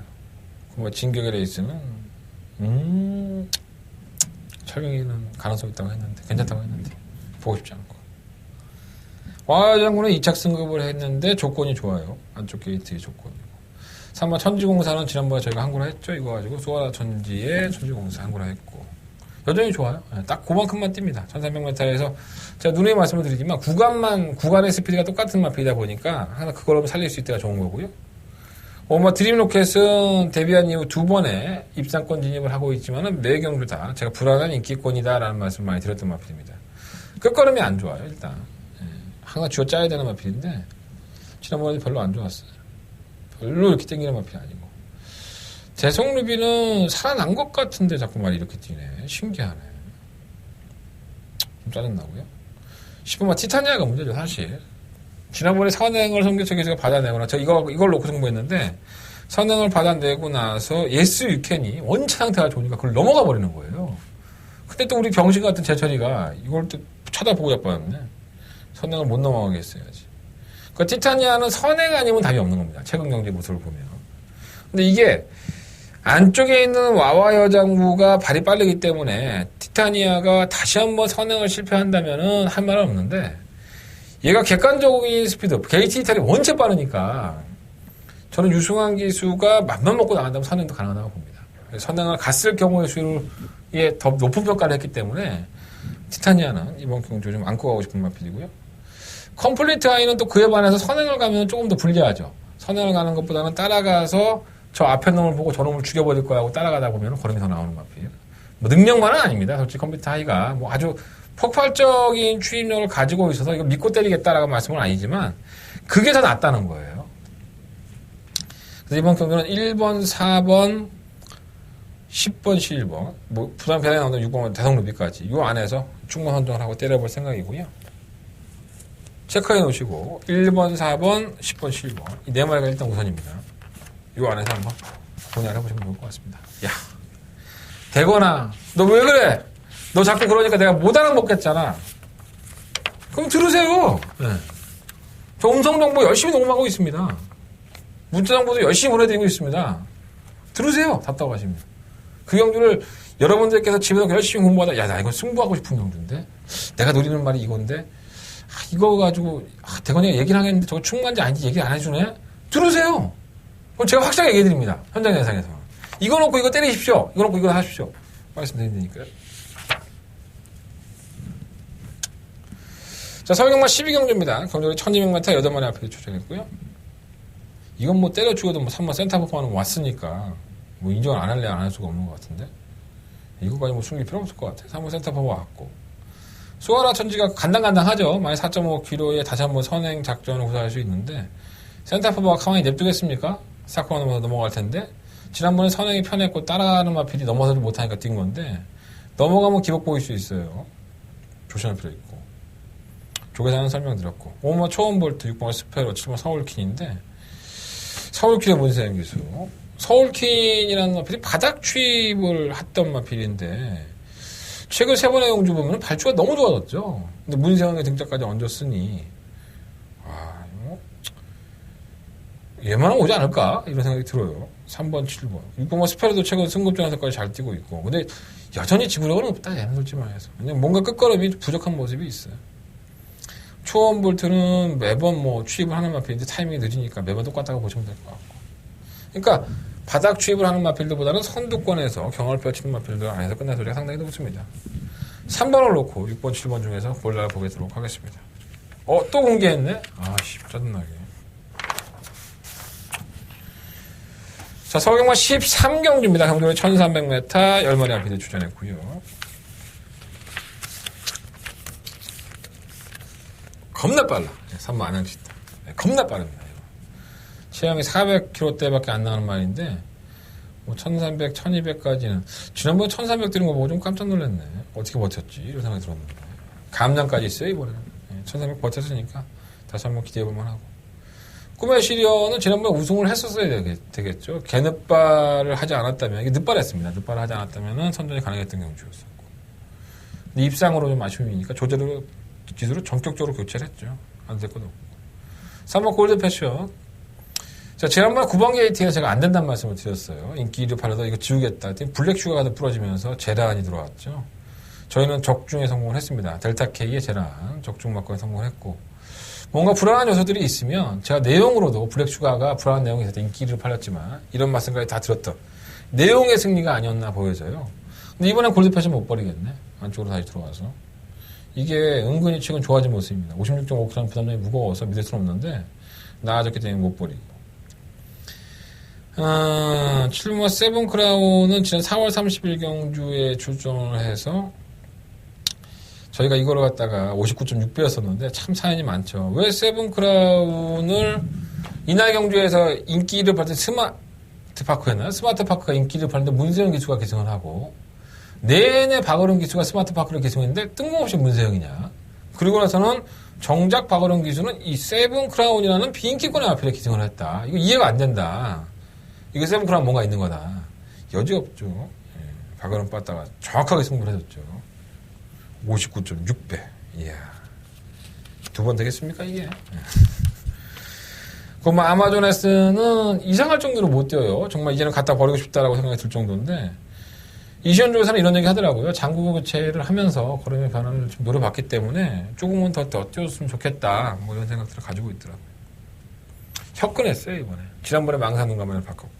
뭐 진격의 레이스는 철경이는 가능성 있다고 했는데, 괜찮다고 했는데 보고 싶지 않고, 와장군은 2착 승급을 했는데 조건이 좋아요. 안쪽 게이트의 조건이고, 3번 천지공사는 지난번에 저희가 한구라 했죠. 이거 가지고 수아라 천지에 천지공사 한구라 했고, 여전히 좋아요. 딱 그만큼만 뜁니다. 1300m에서 제가 누누이 말씀을 드리지만 구간의 스피드가 똑같은 마필이다 보니까 항상 그걸 살릴 수 있다가 좋은 거고요. 드림로켓은 데뷔한 이후 2번의 입상권 진입을 하고 있지만은 매 경주 다 제가 불안한 인기권이다라는 말씀을 많이 드렸던 마필입니다. 끝걸음이 안 좋아요, 일단. 항상 쥐어 짜야 되는 마필인데, 지난번에 별로 안 좋았어요. 별로 이렇게 땡기는 마필이 아니고. 대성루비는 살아난 것 같은데 자꾸 말 이렇게 뛰네. 신기하네. 좀 짜증나고요. 10번마 티타니아가 문제죠, 사실. 지난번에 선행을 성교체계에서 받아내거나, 저 이걸 놓고 승부했는데, 선행을 받아내고 나서 yes you can이 원체 상태가 좋으니까 그걸 넘어가 버리는 거예요. 근데 또 우리 병신 같은 제철이가 이걸 또 쳐다보고 자빠졌네. 선행을 못 넘어가게 했어야지. 그 티타니아는 선행 아니면 답이 없는 겁니다. 최근 경제 모습을 보면. 근데 이게 안쪽에 있는 와와 여장부가 발이 빠르기 때문에 티타니아가 다시 한번 선행을 실패한다면은 할 말은 없는데, 얘가 객관적인 스피드, 게이트 이탈이 원체 빠르니까 저는 유승환 기수가 맘만 먹고 나간다면 선행도 가능하다고 봅니다. 선행을 갔을 경우의 수에 더 높은 평가를 했기 때문에 티타니아는 이번 경주 좀 안고 가고 싶은 마필이고요. 컴플리트 아이는 또 그에 반해서 선행을 가면 조금 더 불리하죠. 선행을 가는 것보다는 따라가서 저 앞에 놈을 보고 저 놈을 죽여버릴 거야 하고 따라가다 보면 걸음이 더 나오는 마필. 뭐 능력만은 아닙니다. 솔직히 컴플리트 아이가 뭐 아주 폭발적인 추진력을 가지고 있어서 이거 믿고 때리겠다라고 말씀은 아니지만 그게 더 낫다는 거예요. 그래서 이번 경주는 1번, 4번, 10번, 11번, 뭐 부산 배당에 나오는 6번 대성루비까지 이 안에서 충분 선정을 하고 때려볼 생각이고요. 체크해 놓으시고 1번, 4번, 10번, 11번 이 네 마리가 일단 우선입니다. 이 안에서 한번 공략을 해보시면 좋을 것 같습니다. 야, 대건아, 너 왜 그래? 너 자꾸 그러니까 내가 못 알아먹겠잖아. 그럼 들으세요. 네. 저 음성정보 열심히 녹음하고 있습니다. 문자정보도 열심히 보내드리고 있습니다. 들으세요. 답답하시면. 그 경주를 여러분들께서 집에서 열심히 공부하다, 야, 나 이거 승부하고 싶은 경주인데? 내가 노리는 말이 이건데? 이거 가지고, 대건이가 얘기를 하겠는데 저거 충만지 아닌지 얘기 안 해주네? 들으세요. 그럼 제가 확실하게 얘기해드립니다. 현장 예상에서. 이거 놓고 이거 때리십시오. 이거 놓고 이거 하십시오. 말씀드리니까요. 자, 서울경마 12경주입니다. 경주를 1200m 8마리 앞에 출전했고요. 이건 뭐 때려 죽어도 뭐 3번 센터 퍼포먼은 왔으니까 뭐 인정을 안 할래 안 할 수가 없는 것 같은데, 이거까지 뭐 숨길 필요 없을 것 같아. 3번 센터 퍼포 왔고, 수아라 천지가 간당간당하죠. 만약 4.5km에 다시 한번 선행 작전을 구사할 수 있는데, 센터 퍼포가 가만히 냅두겠습니까? 사코가 넘어서 넘어갈 텐데, 지난번에 선행이 편했고 따라가는 마필이 넘어서지 못하니까 뛴 건데, 넘어가면 기복 보일 수 있어요. 조심할 필요 있고. 조계사는 설명드렸고, 5번 초원볼트, 6번 스페로, 7번 서울킨인데, 서울킨의 문세영 기수. 서울킨이라는 마필이 바닥 취입을 했던 마필인데, 최근 3번의 경주 보면 발주가 너무 좋아졌죠. 근데 문세영의 등짝까지 얹었으니, 얘만하면 오지 않을까? 이런 생각이 들어요. 3번, 7번. 6번 스페로도 최근 승급전에서까지 잘 뛰고 있고. 근데 여전히 지구력은 없다. 얘는 솔직히 말해서. 그냥 뭔가 끝걸음이 부족한 모습이 있어요. 초원볼트는 매번 뭐 취입을 하는 마필인데 타이밍이 늦으니까 매번 똑같다고 보시면 될 것 같고. 그러니까 바닥 취입을 하는 마필들보다는 선두권에서 경험을 펼치는 마필들 안에서 끝날 소리가 상당히 높습니다. 3번을 놓고 6번, 7번 중에서 골라를 보도록 하겠습니다. 또 공개했네? 아씨, 짜증나게. 자, 서울경마 13경주입니다. 경주에 1300m 10마리 앞에 출전했고요. 겁나 빨라. 3만원씩. 겁나 빠릅니다. 이거. 체형이 400km대밖에 안 나가는 말인데, 뭐 1300, 1200까지는, 지난번에 1300 뛰는 거 보고 좀 깜짝 놀랐네. 어떻게 버텼지? 이런 생각이 들었는데. 감량까지 있어요, 이번에는. 1300 버텼으니까 다시 한번 기대해볼만 하고. 꿈의 시리어는 지난번에 우승을 했었어야 되겠죠. 개늦발을 하지 않았다면, 이게 늦발했습니다. 늦발을 하지 않았다면 선전이 가능했던 경주였었고. 근데 입상으로 좀 아쉬움이니까 조제로 기술을 전격적으로 교체를 했죠. 안 될 것도 없고. 3번 골드 패션. 자, 지난번에 9번 게이트가 제가 안 된다는 말씀을 드렸어요. 인기 1위 팔아도 이거 지우겠다. 블랙 슈가가 부러지면서 제란이 들어왔죠. 저희는 적중에 성공을 했습니다. 델타 K의 제란, 적중 막고에 성공했고. 뭔가 불안한 요소들이 있으면 제가 내용으로도 블랙 슈가가 불안한 내용이 있어서 인기 1위를 팔렸지만 이런 말씀까지 다 들었던 내용의 승리가 아니었나 보여져요. 근데 이번엔 골드 패션 못 버리겠네. 안쪽으로 다시 들어와서. 이게 은근히 최근 좋아진 모습입니다. 56.5kg 부담량이 무거워서 믿을 수는 없는데 나아졌기 때문에 못 버리고. 7모 세븐 크라운은 지난 4월 30일 경주에 출전을 해서 저희가 이거를 갖다가 59.6배였었는데 참 사연이 많죠. 왜 세븐 크라운을 이날 경주에서 인기를 받은 스마트 파크였나요? 스마트 파크가 인기를 받는데 문세영 기수가 계승을 하고 내내 박어른 기수가 스마트 파크를 계승했는데 뜬금없이 문세영이냐. 그리고 나서는 정작 박어른 기수는 이 세븐 크라운이라는 비인기권의 앞에 계승을 했다. 이거 이해가 안 된다. 이거 세븐 크라운 뭔가 있는 거다. 여지가 없죠. 예, 박어른 빠따가 정확하게 승부를 해줬죠. 59.6배. 이야. 2번 되겠습니까, 이게? 그 뭐 아마존에스는 이상할 정도로 못 뛰어요. 정말 이제는 갖다 버리고 싶다라고 생각이 들 정도인데 이시연 조사는 이런 얘기 하더라고요. 장구 교체를 하면서 걸음의 변화를 좀 노려봤기 때문에 조금은 더 뛰었으면 좋겠다. 뭐 이런 생각들을 가지고 있더라고요. 혁근했어요, 이번에. 지난번에 망사눈 가면을 바꿨고.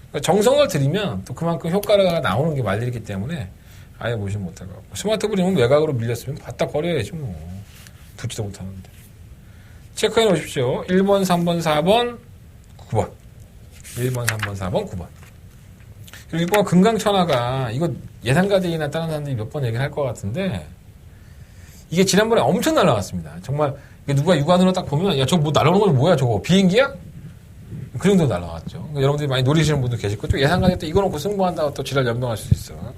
그러니까 정성을 들이면 또 그만큼 효과가 나오는 게 말일이기 때문에 아예 무시 못하고. 스마트 브림은 외곽으로 밀렸으면 바닥 버려야지 뭐. 붙지도 못하는데. 체크해 놓으십시오. 1번, 3번, 4번, 9번. 1번, 3번, 4번, 9번. 그리고 6번 금강천하가 이거 예상가들이나 다른 사람들이 몇 번 얘기를 할 것 같은데 이게 지난번에 엄청 날아갔습니다. 정말 누가 육안으로 딱 보면 야 저거 뭐 날아오는 건 뭐야 저거 비행기야? 그 정도로 날아갔죠. 그러니까 여러분들이 많이 노리시는 분도 계실 거고 또 예상가들 또 이거 놓고 승부한다고 또 지랄 연병할 수도 있어.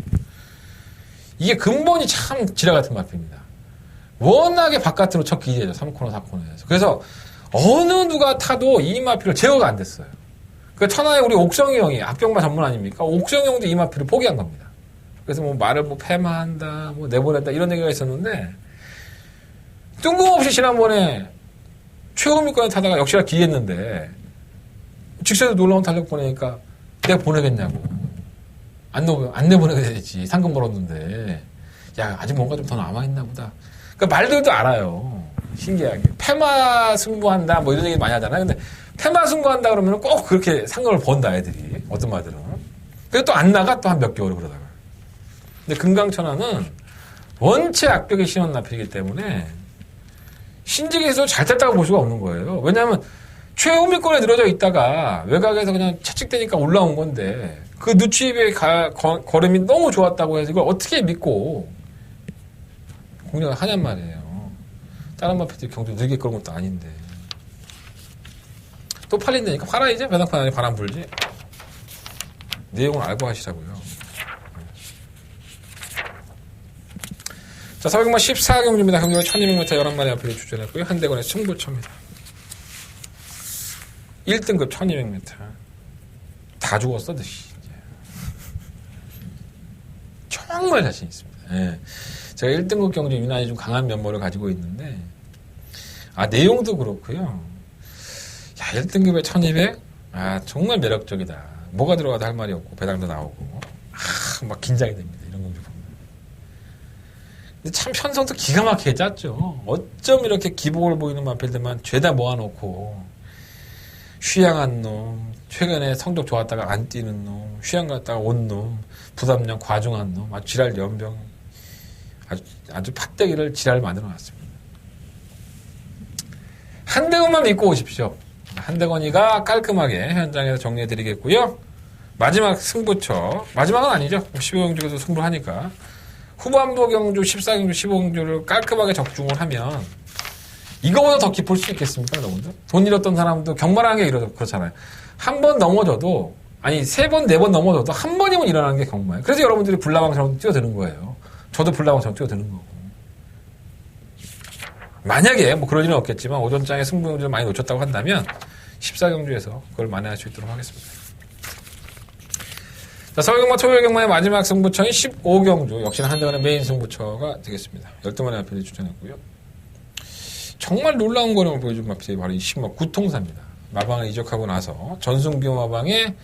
이게 근본이 참 지랄 같은 마피입니다. 워낙에 바깥으로 첫 기재죠. 3코너, 4코너에서. 그래서 어느 누가 타도 이 마피를 제어가 안 됐어요. 그 천하에 우리 옥성이 형이 합격마 전문 아닙니까? 옥성이 형도 이 마피를 포기한 겁니다. 그래서 뭐 말을 뭐 폐마한다, 뭐 내보냈다 이런 얘기가 있었는데 뜬금없이 지난번에 최고위권에 타다가 역시나 기했는데 직선에서 놀라운 탄력 보내니까 내가 보내겠냐고. 안 내보내게 되지. 상금 벌었는데. 야, 아직 뭔가 좀 더 남아있나 보다. 그러니까 말들도 알아요. 신기하게. 패마 승부한다, 뭐 이런 얘기 많이 하잖아요. 근데 패마 승부한다 그러면 꼭 그렇게 상금을 번다, 애들이. 어떤 말들은. 그래서 또 안 나가 또 한 몇 개월 그러다가. 근데 금강천하는 원체 악벽에 신원 나필이기 때문에 신직에서 잘 탔다고 볼 수가 없는 거예요. 왜냐하면 최후미권에 늘어져 있다가 외곽에서 그냥 채찍대니까 올라온 건데 그 누추입의 걸음이 너무 좋았다고 해서 이걸 어떻게 믿고 공략을 하냔 말이에요. 다른 마피들 경주 늘게 그런 것도 아닌데. 또 팔린다니까 팔아야지. 배당판 안에 바람 불지. 내용을 알고 하시라고요. 자, 서울경마 14경주입니다. 경주가 1200m 11마리 앞에 출전했고요. 한대건의 승부처입니다. 1등급 1200m. 다 죽었어, 듯이. 정말 자신 있습니다. 예. 제가 1등급 경주 유난히 좀 강한 면모를 가지고 있는데, 내용도 그렇고요. 야, 1등급에 1200? 정말 매력적이다. 뭐가 들어가도 할 말이 없고, 배당도 나오고. 막 긴장이 됩니다. 이런 경주 보면. 근데 참 편성도 기가 막히게 짰죠. 어쩜 이렇게 기복을 보이는 마필들만 죄다 모아놓고, 휴양한 놈, 최근에 성적 좋았다가 안 뛰는 놈, 휴양 갔다가 온 놈, 부담량 과중한 놈, 아주 지랄 연병, 아주 팥대기를 지랄 만들어 놨습니다. 한대훈만 믿고 오십시오. 한대건이가 깔끔하게 현장에서 정리해드리겠고요. 마지막 승부처, 마지막은 아니죠. 15경주에서 승부하니까 후반부 경주, 14경주, 15경주를 깔끔하게 적중을 하면 이거보다 더 깊을 수 있겠습니까, 여러분들? 돈 잃었던 사람도 경마라는 게 그렇잖아요. 한 번 넘어져도, 아니, 3번, 4번 넘어져도 한 번이면 일어나는 게 경마예요. 그래서 여러분들이 불나방처럼 뛰어드는 거예요. 저도 불나방처럼 뛰어드는 거고. 만약에, 뭐 그럴 일은 없겠지만, 오전장에 승부경주를 많이 놓쳤다고 한다면, 14경주에서 그걸 만회할 수 있도록 하겠습니다. 자, 서울경마, 토요일경마의 마지막 승부처인 15경주. 역시나 한대건의 메인 승부처가 되겠습니다. 12만의 마필이 추천했고요. 정말 놀라운 거를 보여준 마필이 바로 이 10마 구통사입니다. 마방을 이적하고 나서 전승비호 마방의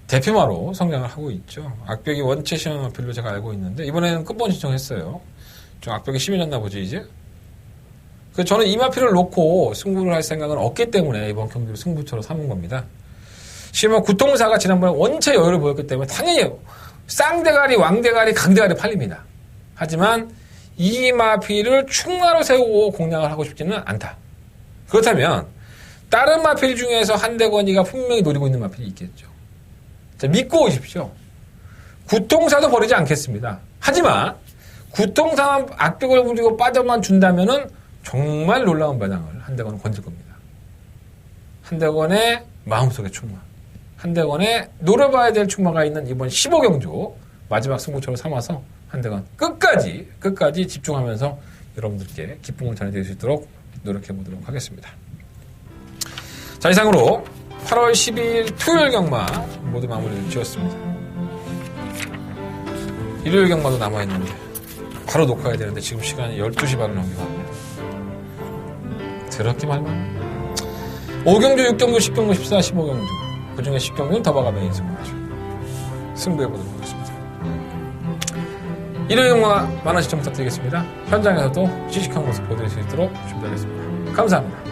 대표마로 성장을 하고 있죠. 악벽이 원체 시험 마필로 제가 알고 있는데 이번에는 끝번 신청했어요. 좀 악벽이 심해졌나 보지 이제. 그래서 저는 이 마필을 놓고 승부를 할 생각은 없기 때문에 이번 경기를 승부처로 삼은 겁니다. 10마 구통사가 지난번에 원체 여유를 보였기 때문에 당연히 쌍대가리, 왕대가리, 강대가리 팔립니다. 하지만 이 마필을 충마로 세우고 공략을 하고 싶지는 않다. 그렇다면 다른 마필 중에서 한대건이가 분명히 노리고 있는 마필이 있겠죠. 자, 믿고 오십시오. 구통사도 버리지 않겠습니다. 하지만 구통사만 악벽을 부리고 빠져만 준다면은 정말 놀라운 배당을 한대건은 건질 겁니다. 한대건의 마음속의 충마, 한대건의 노려봐야 될 충마가 있는 이번 15경주 마지막 승부처를 삼아서 한대건 끝까지 집중하면서 여러분들께 기쁨을 전해드릴 수 있도록 노력해보도록 하겠습니다. 자, 이상으로 8월 12일 토요일 경마 모두 마무리를 지었습니다. 일요일 경마도 남아있는데 바로 녹화해야 되는데 지금 시간이 12시 반을 넘겨갑니다. 더럽게 말만 5경주, 6경주, 10경주, 14, 15경주 그 중에 10경주는 더바가 메인 승부하죠. 승부해보도록 하겠습니다. 일요일 경마 많은 시청 부탁드리겠습니다. 현장에서도 시식한 모습 보여드릴 수 있도록 준비하겠습니다. 감사합니다.